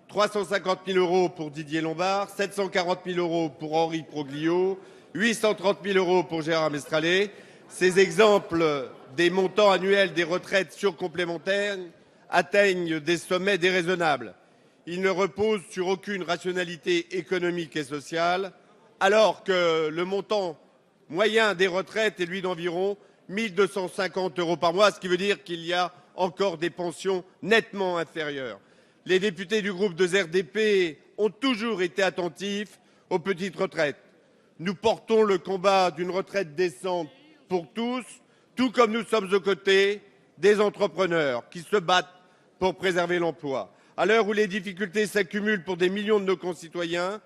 350 000 € pour Didier Lombard, 740 000 € pour Henri Proglio, 830 000 € pour Gérard Mestrallet. Ces exemples des montants annuels des retraites surcomplémentaires atteignent des sommets déraisonnables. Ils ne reposent sur aucune rationalité économique et sociale, alors que le montant moyen des retraites est, lui, d'environ 1 250 € par mois, ce qui veut dire qu'il y a encore des pensions nettement inférieures. Les députés du groupe de RDP ont toujours été attentifs aux petites retraites. Nous portons le combat d'une retraite décente pour tous, tout comme nous sommes aux côtés des entrepreneurs qui se battent pour préserver l'emploi. À l'heure où les difficultés s'accumulent pour des millions de nos concitoyens,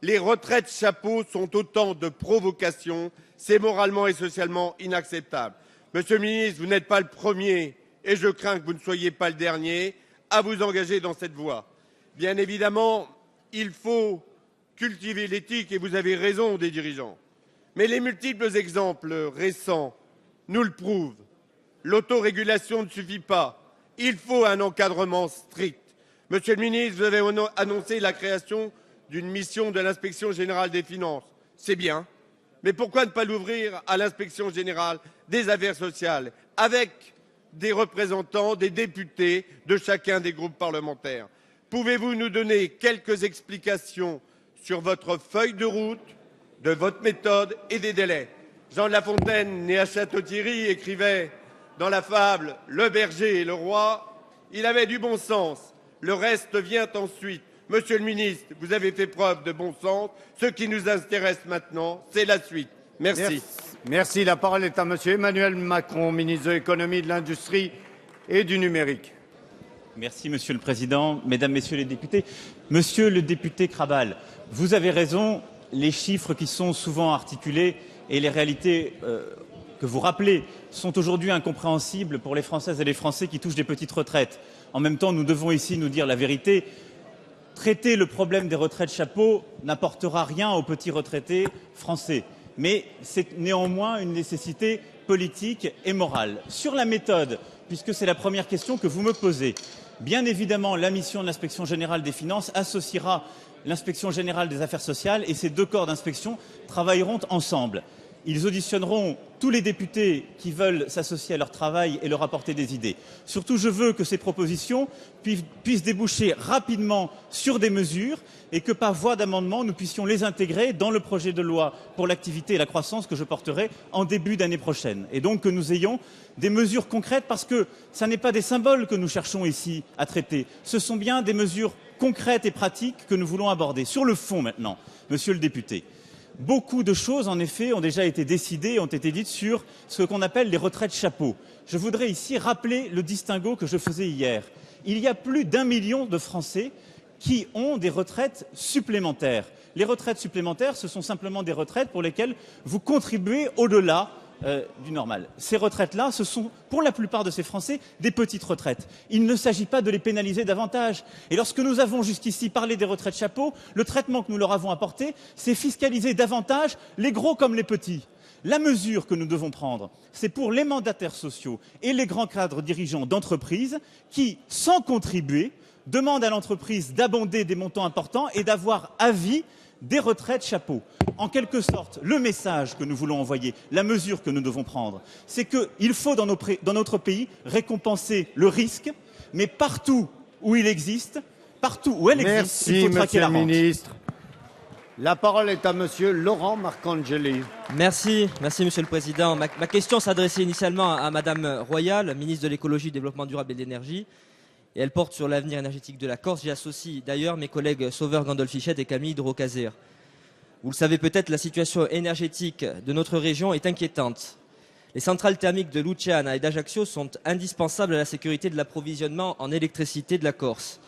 les retraites chapeaux sont autant de provocations. C'est moralement et socialement inacceptable. Monsieur le ministre, vous n'êtes pas le premier, et je crains que vous ne soyez pas le dernier, à vous engager dans cette voie. Bien évidemment, il faut cultiver l'éthique, et vous avez raison des dirigeants. Mais les multiples exemples récents nous le prouvent. L'autorégulation ne suffit pas. Il faut un encadrement strict. Monsieur le ministre, vous avez annoncé la création d'une mission de l'inspection générale des finances. C'est bien. Mais pourquoi ne pas l'ouvrir à l'inspection générale des affaires sociales, avec des représentants, des députés de chacun des groupes parlementaires? Pouvez-vous nous donner quelques explications sur votre feuille de route, de votre méthode et des délais? Jean de La Fontaine, né à Château-Thierry, écrivait dans la fable « Le berger et le roi ». Il avait du bon sens. Le reste vient ensuite. Monsieur le ministre, vous avez fait preuve de bon sens. Ce qui nous intéresse maintenant, c'est la suite. Merci. Merci. La parole est à Monsieur Emmanuel Macron, ministre de l'Économie, de l'Industrie et du Numérique. Merci, Monsieur le Président. Mesdames, Messieurs les députés. Monsieur le député Krabal, vous avez raison. Les chiffres qui sont souvent articulés et les réalités que vous rappelez sont aujourd'hui incompréhensibles pour les Françaises et les Français qui touchent des petites retraites. En même temps, nous devons ici nous dire la vérité. Traiter le problème des retraites chapeaux n'apportera rien aux petits retraités français. Mais c'est néanmoins une nécessité politique et morale. Sur la méthode, puisque c'est la première question que vous me posez, bien évidemment, la mission de l'Inspection générale des finances associera l'Inspection générale des affaires sociales et ces 2 corps d'inspection travailleront ensemble. Ils auditionneront tous les députés qui veulent s'associer à leur travail et leur apporter des idées. Surtout, je veux que ces propositions puissent déboucher rapidement sur des mesures et que par voie d'amendement, nous puissions les intégrer dans le projet de loi pour l'activité et la croissance que je porterai en début d'année prochaine. Et donc que nous ayons des mesures concrètes parce que ce n'est pas des symboles que nous cherchons ici à traiter. Ce sont bien des mesures concrètes et pratiques que nous voulons aborder. Sur le fond maintenant, monsieur le député, beaucoup de choses, en effet, ont déjà été décidées, ont été dites sur ce qu'on appelle les retraites chapeaux. Je voudrais ici rappeler le distinguo que je faisais hier. Il y a plus d'1 million de Français qui ont des retraites supplémentaires. Les retraites supplémentaires, ce sont simplement des retraites pour lesquelles vous contribuez au-delà du normal. Ces retraites-là, ce sont, pour la plupart de ces Français, des petites retraites. Il ne s'agit pas de les pénaliser davantage. Et lorsque nous avons jusqu'ici parlé des retraites chapeaux, le traitement que nous leur avons apporté, c'est fiscaliser davantage les gros comme les petits. La mesure que nous devons prendre, c'est pour les mandataires sociaux et les grands cadres dirigeants d'entreprises qui, sans contribuer, demandent à l'entreprise d'abonder des montants importants et d'avoir à vie des retraites chapeaux. En quelque sorte, le message que nous voulons envoyer, la mesure que nous devons prendre, c'est qu'il faut dans notre pays récompenser le risque, mais partout où il existe, partout où elle existe, il faut traquer la rente. Merci, Monsieur le Ministre. La parole est à Monsieur Laurent Marcangeli. Merci Monsieur le Président. Ma question s'adressait initialement à Madame Royal, ministre de l'Écologie, du Développement durable et de l'Énergie. Et elle porte sur l'avenir énergétique de la Corse. J'y associe d'ailleurs mes collègues Sauveur Gandolfichet et Camille Hydrocasère. Vous le savez peut-être, la situation énergétique de notre région est inquiétante. Les centrales thermiques de Luciana et d'Ajaccio sont indispensables à la sécurité de l'approvisionnement en électricité de la Corse.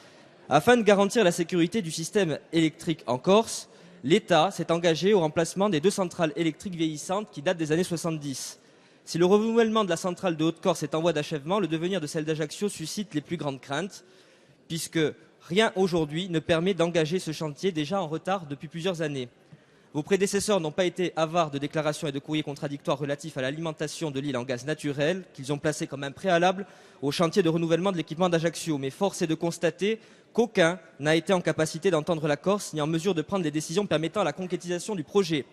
Afin de garantir la sécurité du système électrique en Corse, l'État s'est engagé au remplacement des 2 centrales électriques vieillissantes qui datent des années 70. Si le renouvellement de la centrale de Haute-Corse est en voie d'achèvement, le devenir de celle d'Ajaccio suscite les plus grandes craintes, puisque rien aujourd'hui ne permet d'engager ce chantier déjà en retard depuis plusieurs années. Vos prédécesseurs n'ont pas été avares de déclarations et de courriers contradictoires relatifs à l'alimentation de l'île en gaz naturel, qu'ils ont placé comme un préalable au chantier de renouvellement de l'équipement d'Ajaccio. Mais force est de constater qu'aucun n'a été en capacité d'entendre la Corse ni en mesure de prendre les décisions permettant la concrétisation du projet.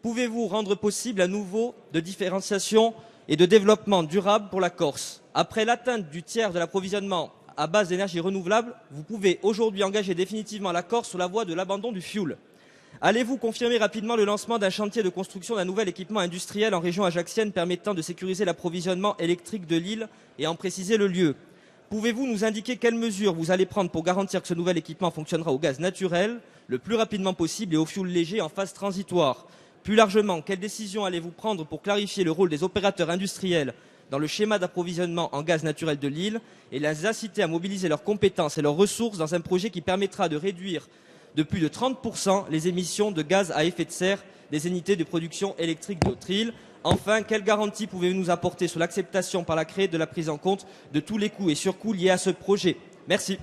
Pouvez-vous rendre possible un nouveau de différenciation et de développement durable pour la Corse? Après l'atteinte du tiers de l'approvisionnement à base d'énergie renouvelable, vous pouvez aujourd'hui engager définitivement la Corse sur la voie de l'abandon du fioul. Allez-vous confirmer rapidement le lancement d'un chantier de construction d'un nouvel équipement industriel en région ajaxienne permettant de sécuriser l'approvisionnement électrique de l'île et en préciser le lieu? Pouvez-vous nous indiquer quelles mesures vous allez prendre pour garantir que ce nouvel équipement fonctionnera au gaz naturel le plus rapidement possible et au fioul léger en phase transitoire? Plus largement, quelles décisions allez-vous prendre pour clarifier le rôle des opérateurs industriels dans le schéma d'approvisionnement en gaz naturel de l'île et les inciter à mobiliser leurs compétences et leurs ressources dans un projet qui permettra de réduire de plus de 30% les émissions de gaz à effet de serre des unités de production électrique de notre île? Enfin, quelles garanties pouvez-vous nous apporter sur l'acceptation par la CRE de la prise en compte de tous les coûts et surcoûts liés à ce projet? Merci.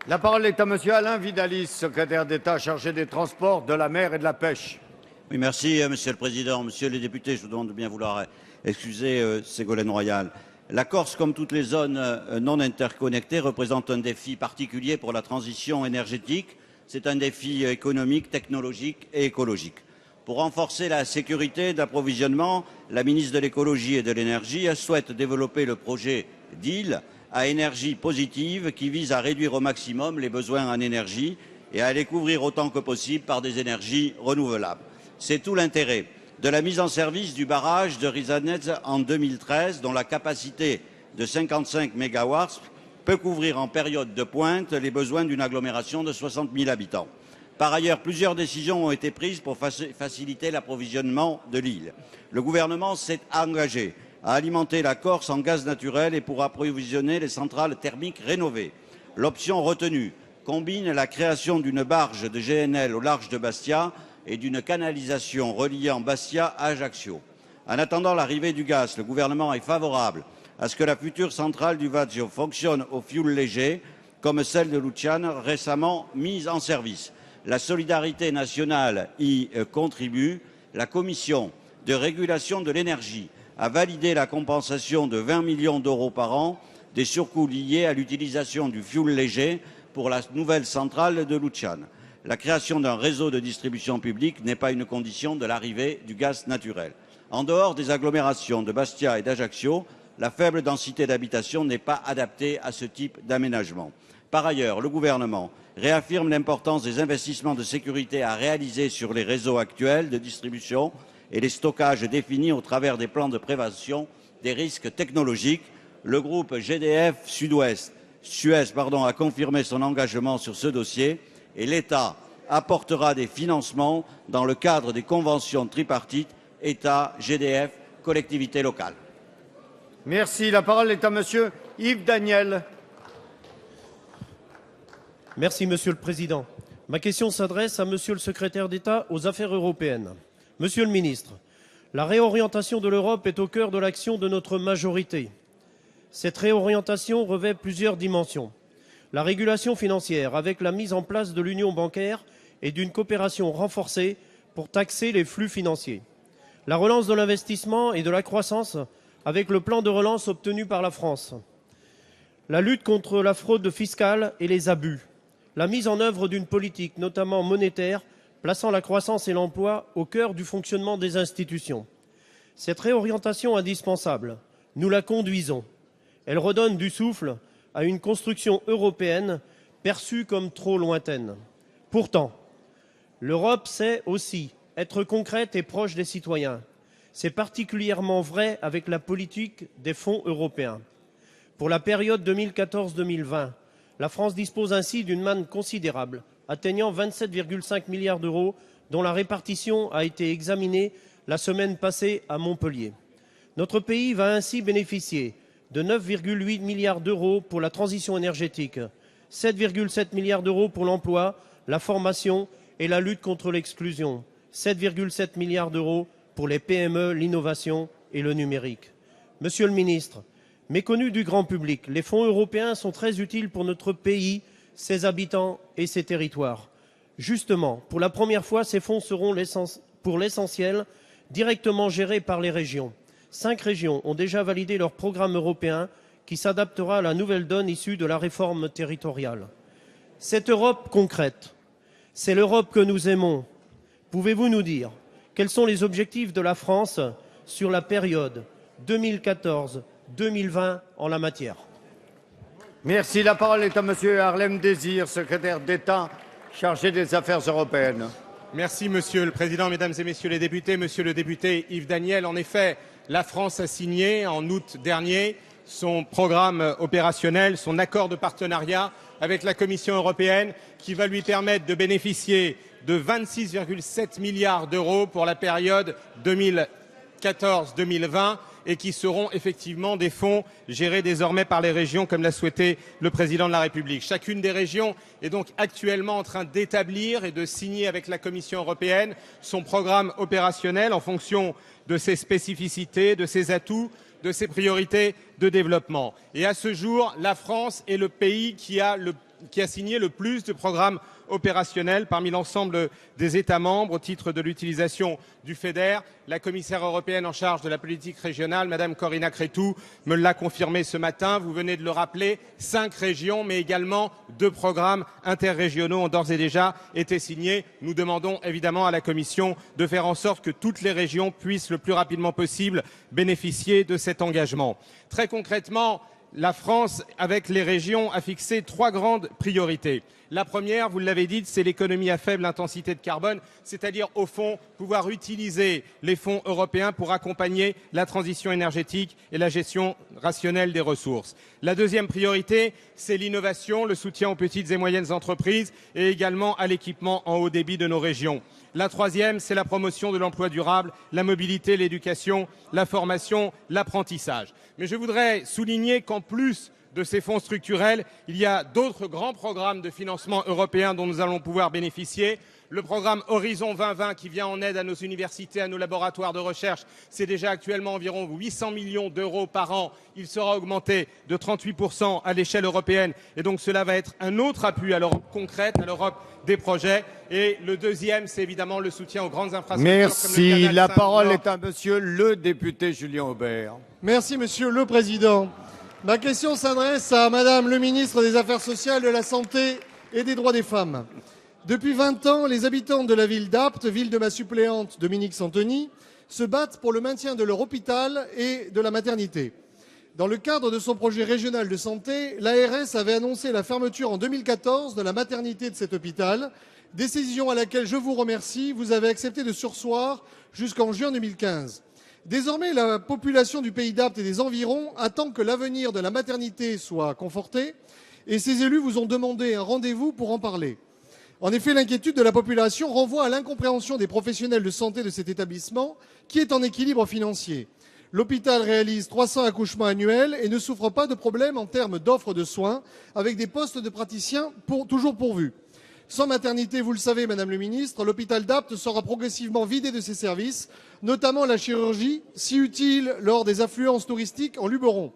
La parole est à Monsieur Alain Vidalis, secrétaire d'État chargé des transports, de la mer et de la pêche. Oui, merci, Monsieur le Président. Monsieur les députés, je vous demande de bien vouloir excuser Ségolène Royal. La Corse, comme toutes les zones non interconnectées, représente un défi particulier pour la transition énergétique. C'est un défi économique, technologique et écologique. Pour renforcer la sécurité d'approvisionnement, la ministre de l'Écologie et de l'Énergie souhaite développer le projet d'île à énergie positive qui vise à réduire au maximum les besoins en énergie et à les couvrir autant que possible par des énergies renouvelables. C'est tout l'intérêt de la mise en service du barrage de Risanez en 2013, dont la capacité de 55 MW peut couvrir en période de pointe les besoins d'une agglomération de 60 000 habitants. Par ailleurs, plusieurs décisions ont été prises pour faciliter l'approvisionnement de l'île. Le gouvernement s'est engagé à alimenter la Corse en gaz naturel et pour approvisionner les centrales thermiques rénovées. L'option retenue combine la création d'une barge de GNL au large de Bastia et d'une canalisation reliant Bastia à Ajaccio. En attendant l'arrivée du gaz, le gouvernement est favorable à ce que la future centrale du Vazio fonctionne au fioul léger, comme celle de Luciana récemment mise en service. La solidarité nationale y contribue. La Commission de régulation de l'énergie a validé la compensation de 20 millions d'euros par an des surcoûts liés à l'utilisation du fioul léger pour la nouvelle centrale de Luciana. La création d'un réseau de distribution publique n'est pas une condition de l'arrivée du gaz naturel. En dehors des agglomérations de Bastia et d'Ajaccio, la faible densité d'habitation n'est pas adaptée à ce type d'aménagement. Par ailleurs, le gouvernement réaffirme l'importance des investissements de sécurité à réaliser sur les réseaux actuels de distribution et les stockages définis au travers des plans de prévention des risques technologiques. Le groupe GDF Suez a confirmé son engagement sur ce dossier et l'État apportera des financements dans le cadre des conventions tripartites État, GDF, collectivités locales. Merci. La parole est à monsieur Yves Daniel. Merci, Monsieur le Président. Ma question s'adresse à Monsieur le Secrétaire d'État aux Affaires européennes. Monsieur le Ministre, la réorientation de l'Europe est au cœur de l'action de notre majorité. Cette réorientation revêt plusieurs dimensions. La régulation financière, avec la mise en place de l'union bancaire et d'une coopération renforcée pour taxer les flux financiers. La relance de l'investissement et de la croissance, avec le plan de relance obtenu par la France. La lutte contre la fraude fiscale et les abus. La mise en œuvre d'une politique, notamment monétaire, plaçant la croissance et l'emploi au cœur du fonctionnement des institutions. Cette réorientation indispensable, nous la conduisons. Elle redonne du souffle à une construction européenne perçue comme trop lointaine. Pourtant, l'Europe sait aussi être concrète et proche des citoyens. C'est particulièrement vrai avec la politique des fonds européens. Pour la période 2014-2020, la France dispose ainsi d'une manne considérable, atteignant 27,5 milliards d'euros, dont la répartition a été examinée la semaine passée à Montpellier. Notre pays va ainsi bénéficier de 9,8 milliards d'euros pour la transition énergétique, 7,7 milliards d'euros pour l'emploi, la formation et la lutte contre l'exclusion, 7,7 milliards d'euros pour les PME, l'innovation et le numérique. Monsieur le ministre, méconnus du grand public, les fonds européens sont très utiles pour notre pays, ses habitants et ses territoires. Justement, pour la première fois, ces fonds seront pour l'essentiel directement gérés par les régions. 5 régions ont déjà validé leur programme européen qui s'adaptera à la nouvelle donne issue de la réforme territoriale. Cette Europe concrète, c'est l'Europe que nous aimons. Pouvez-vous nous dire quels sont les objectifs de la France sur la période 2014-2020 en la matière? Merci. La parole est à monsieur Harlem Désir, secrétaire d'État chargé des Affaires européennes. Merci, Monsieur le Président, Mesdames et Messieurs les députés. Monsieur le député Yves Daniel, en effet, la France a signé en août dernier son programme opérationnel, son accord de partenariat avec la Commission européenne qui va lui permettre de bénéficier de 26,7 milliards d'euros pour la période 2014-2020 et qui seront effectivement des fonds gérés désormais par les régions comme l'a souhaité le Président de la République. Chacune des régions est donc actuellement en train d'établir et de signer avec la Commission européenne son programme opérationnel en fonction de ses spécificités, de ses atouts, de ses priorités de développement. Et à ce jour, la France est le pays qui a signé le plus de programmes opérationnels parmi l'ensemble des États membres au titre de l'utilisation du FEDER. La commissaire européenne en charge de la politique régionale, Madame Corina Crețu, me l'a confirmé ce matin. Vous venez de le rappeler, 5 régions, mais également 2 programmes interrégionaux ont d'ores et déjà été signés. Nous demandons évidemment à la Commission de faire en sorte que toutes les régions puissent le plus rapidement possible bénéficier de cet engagement. Très concrètement, la France, avec les régions, a fixé 3 grandes priorités. La première, vous l'avez dit, c'est l'économie à faible intensité de carbone, c'est-à-dire, au fond, pouvoir utiliser les fonds européens pour accompagner la transition énergétique et la gestion rationnelle des ressources. La deuxième priorité, c'est l'innovation, le soutien aux petites et moyennes entreprises et également à l'équipement en haut débit de nos régions. La troisième, c'est la promotion de l'emploi durable, la mobilité, l'éducation, la formation, l'apprentissage. Mais je voudrais souligner qu'en plus de ces fonds structurels, il y a d'autres grands programmes de financement européens dont nous allons pouvoir bénéficier. Le programme Horizon 2020 qui vient en aide à nos universités, à nos laboratoires de recherche, c'est déjà actuellement environ 800 millions d'euros par an. Il sera augmenté de 38% à l'échelle européenne et donc cela va être un autre appui à l'Europe concrète, à l'Europe des projets. Et le deuxième, c'est évidemment le soutien aux grandes infrastructures. Merci. Comme le canal La parole Saint-Laurent. est à monsieur le député Julien Aubert. Merci, Monsieur le Président. Ma question s'adresse à Madame le ministre des Affaires sociales, de la Santé et des Droits des Femmes. Depuis 20 ans, les habitants de la ville d'Apt, ville de ma suppléante Dominique Santoni, se battent pour le maintien de leur hôpital et de la maternité. Dans le cadre de son projet régional de santé, l'ARS avait annoncé la fermeture en 2014 de la maternité de cet hôpital, décision à laquelle je vous remercie. Vous avez accepté de surseoir jusqu'en juin 2015. Désormais, la population du pays d'Apt et des environs attend que l'avenir de la maternité soit conforté et ces élus vous ont demandé un rendez-vous pour en parler. En effet, l'inquiétude de la population renvoie à l'incompréhension des professionnels de santé de cet établissement qui est en équilibre financier. L'hôpital réalise 300 accouchements annuels et ne souffre pas de problème en termes d'offre de soins, avec des postes de praticiens toujours pourvus. Sans maternité, vous le savez, Madame le Ministre, l'hôpital d'Apt sera progressivement vidé de ses services, notamment la chirurgie, si utile lors des affluences touristiques en Luberon.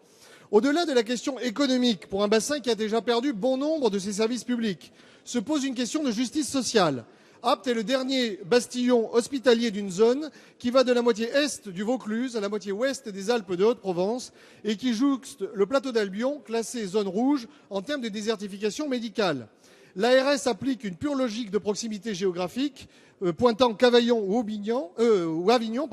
Au-delà de la question économique, pour un bassin qui a déjà perdu bon nombre de ses services publics, se pose une question de justice sociale. Apt est le dernier bastillon hospitalier d'une zone qui va de la moitié est du Vaucluse à la moitié ouest des Alpes de Haute-Provence et qui jouxte le plateau d'Albion, classé zone rouge en termes de désertification médicale. L'ARS applique une pure logique de proximité géographique, pointant Cavaillon ou Avignon,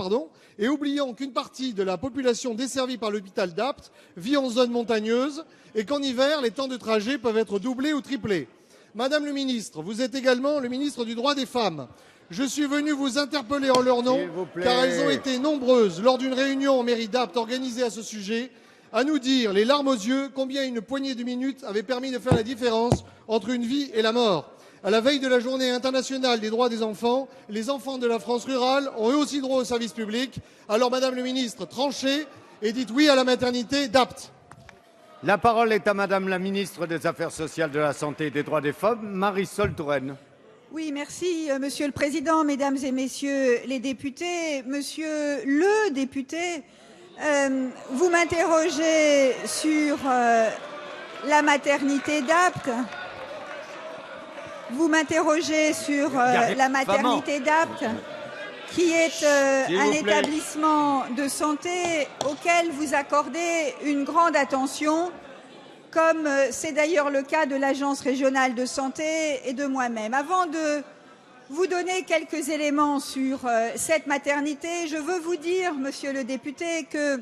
et oubliant qu'une partie de la population desservie par l'hôpital d'Apt vit en zone montagneuse et qu'en hiver, les temps de trajet peuvent être doublés ou triplés. Madame le ministre, vous êtes également le ministre du droit des femmes. Je suis venu vous interpeller en leur nom, car elles ont été nombreuses lors d'une réunion en mairie d'Apt organisée à ce sujet, à nous dire, les larmes aux yeux, combien une poignée de minutes avait permis de faire la différence entre une vie et la mort. À la veille de la journée internationale des droits des enfants, les enfants de la France rurale ont eux aussi droit aux services publics. Alors, Madame le ministre, tranchez et dites oui à la maternité d'Apt. La parole est à Madame la ministre des Affaires sociales, de la Santé et des droits des femmes, Marisol Touraine. Oui, merci, Monsieur le Président, Mesdames et Messieurs les députés. Monsieur le député, vous m'interrogez sur la maternité d'Apt. Vous m'interrogez sur la maternité d'Apt, qui est un établissement de santé auquel vous accordez une grande attention, comme c'est d'ailleurs le cas de l'Agence régionale de santé et de moi-même. Avant de vous donner quelques éléments sur cette maternité, je veux vous dire, Monsieur le député, que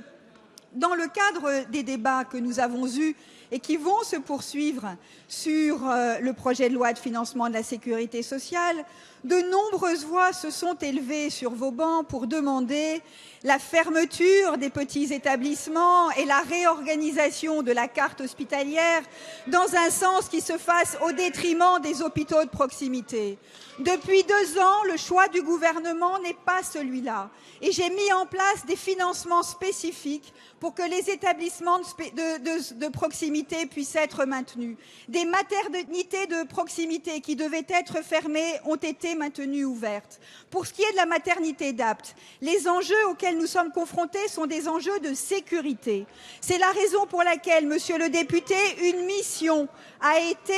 dans le cadre des débats que nous avons eus et qui vont se poursuivre sur le projet de loi de financement de la sécurité sociale, de nombreuses voix se sont élevées sur vos bancs pour demander la fermeture des petits établissements et la réorganisation de la carte hospitalière dans un sens qui se fasse au détriment des hôpitaux de proximité. Depuis 2 ans, le choix du gouvernement n'est pas celui-là. Et j'ai mis en place des financements spécifiques pour que les établissements de proximité puissent être maintenus. Des maternités de proximité qui devaient être fermées ont été maintenues ouvertes. Pour ce qui est de la maternité d'Apt, les enjeux auxquels nous sommes confrontés sont des enjeux de sécurité. C'est la raison pour laquelle, Monsieur le député, une mission a été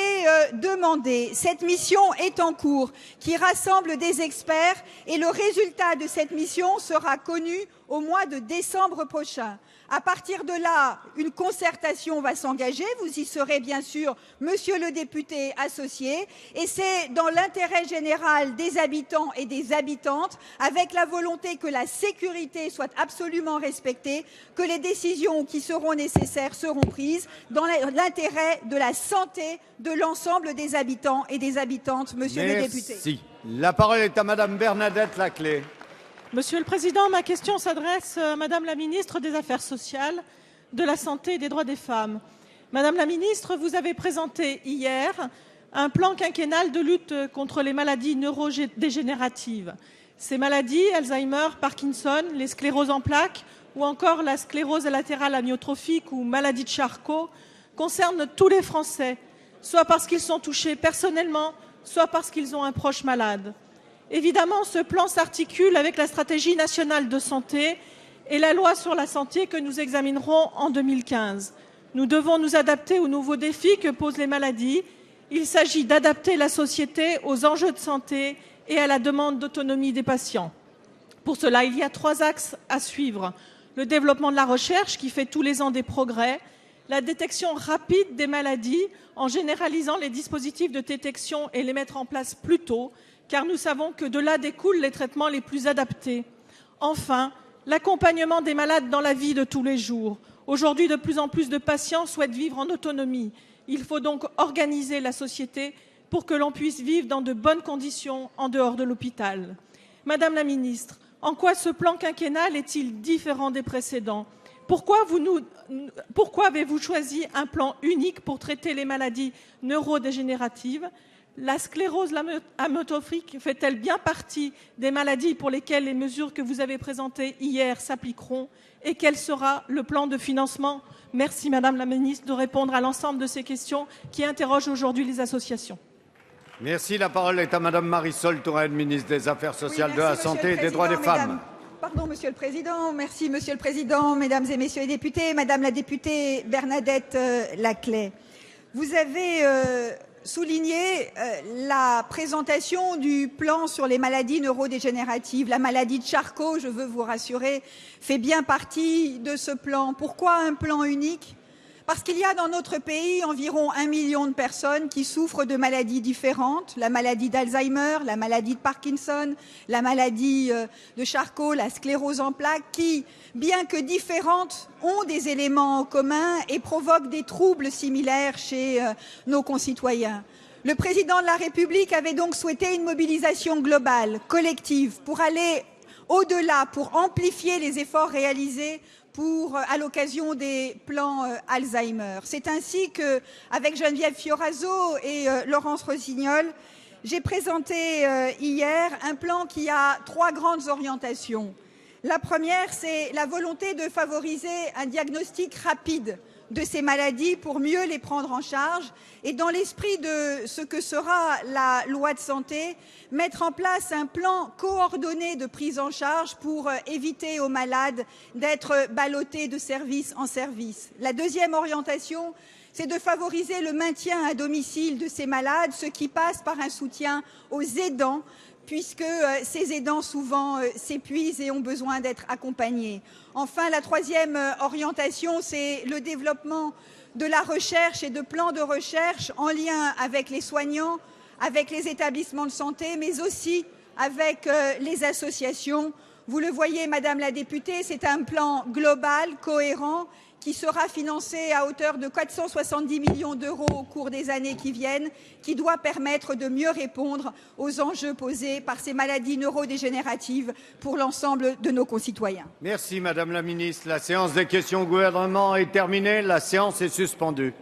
demandée. Cette mission est en cours, qui rassemble des experts, et le résultat de cette mission sera connu au mois de décembre prochain. À partir de là, une concertation va s'engager. Vous y serez bien sûr, Monsieur le député, associé. Et c'est dans l'intérêt général des habitants et des habitantes, avec la volonté que la sécurité soit absolument respectée, que les décisions qui seront nécessaires seront prises dans l'intérêt de la santé de l'ensemble des habitants et des habitantes, Monsieur le député. Merci. La parole est à Madame Bernadette Laclais. Monsieur le Président, ma question s'adresse à Madame la Ministre des Affaires sociales, de la Santé et des droits des femmes. Madame la Ministre, vous avez présenté hier un plan quinquennal de lutte contre les maladies neurodégénératives. Ces maladies, Alzheimer, Parkinson, les scléroses en plaques ou encore la sclérose latérale amyotrophique ou maladie de Charcot, concernent tous les Français, soit parce qu'ils sont touchés personnellement, soit parce qu'ils ont un proche malade. Évidemment, ce plan s'articule avec la stratégie nationale de santé et la loi sur la santé que nous examinerons en 2015. Nous devons nous adapter aux nouveaux défis que posent les maladies. Il s'agit d'adapter la société aux enjeux de santé et à la demande d'autonomie des patients. Pour cela, il y a 3 axes à suivre. Le développement de la recherche qui fait tous les ans des progrès, la détection rapide des maladies en généralisant les dispositifs de détection et les mettre en place plus tôt, car nous savons que de là découlent les traitements les plus adaptés. Enfin, l'accompagnement des malades dans la vie de tous les jours. Aujourd'hui, de plus en plus de patients souhaitent vivre en autonomie. Il faut donc organiser la société pour que l'on puisse vivre dans de bonnes conditions en dehors de l'hôpital. Madame la ministre, en quoi ce plan quinquennal est-il différent des précédents ? Pourquoi avez-vous choisi un plan unique pour traiter les maladies neurodégénératives ? La sclérose amyotrophique fait-elle bien partie des maladies pour lesquelles les mesures que vous avez présentées hier s'appliqueront ? Et quel sera le plan de financement ? Merci Madame la Ministre de répondre à l'ensemble de ces questions qui interrogent aujourd'hui les associations. Merci. La parole est à Madame Marisol Touraine, ministre des Affaires sociales, Oui, de la merci, Santé et des droits des femmes. Pardon, Monsieur le Président. Merci, Monsieur le Président, Mesdames et Messieurs les députés. Madame la députée Bernadette Laclais, vous avez souligné la présentation du plan sur les maladies neurodégénératives. La maladie de Charcot, je veux vous rassurer, fait bien partie de ce plan. Pourquoi un plan unique ? Parce qu'il y a dans notre pays environ 1 million de personnes qui souffrent de maladies différentes, la maladie d'Alzheimer, la maladie de Parkinson, la maladie de Charcot, la sclérose en plaques, qui, bien que différentes, ont des éléments en commun et provoquent des troubles similaires chez nos concitoyens. Le président de la République avait donc souhaité une mobilisation globale, collective, pour aller au-delà, pour amplifier les efforts réalisés à l'occasion des plans Alzheimer. C'est ainsi que, avec Geneviève Fioraso et Laurence Rossignol, j'ai présenté hier un plan qui a 3 grandes orientations. La première, c'est la volonté de favoriser un diagnostic rapide de ces maladies pour mieux les prendre en charge et, dans l'esprit de ce que sera la loi de santé, mettre en place un plan coordonné de prise en charge pour éviter aux malades d'être ballottés de service en service. La deuxième orientation, c'est de favoriser le maintien à domicile de ces malades, ce qui passe par un soutien aux aidants, puisque ces aidants souvent s'épuisent et ont besoin d'être accompagnés. Enfin, la troisième orientation, c'est le développement de la recherche et de plans de recherche en lien avec les soignants, avec les établissements de santé, mais aussi avec les associations. Vous le voyez, Madame la députée, c'est un plan global, cohérent, qui sera financé à hauteur de 470 millions d'euros au cours des années qui viennent, qui doit permettre de mieux répondre aux enjeux posés par ces maladies neurodégénératives pour l'ensemble de nos concitoyens. Merci Madame la Ministre. La séance des questions au gouvernement est terminée. La séance est suspendue.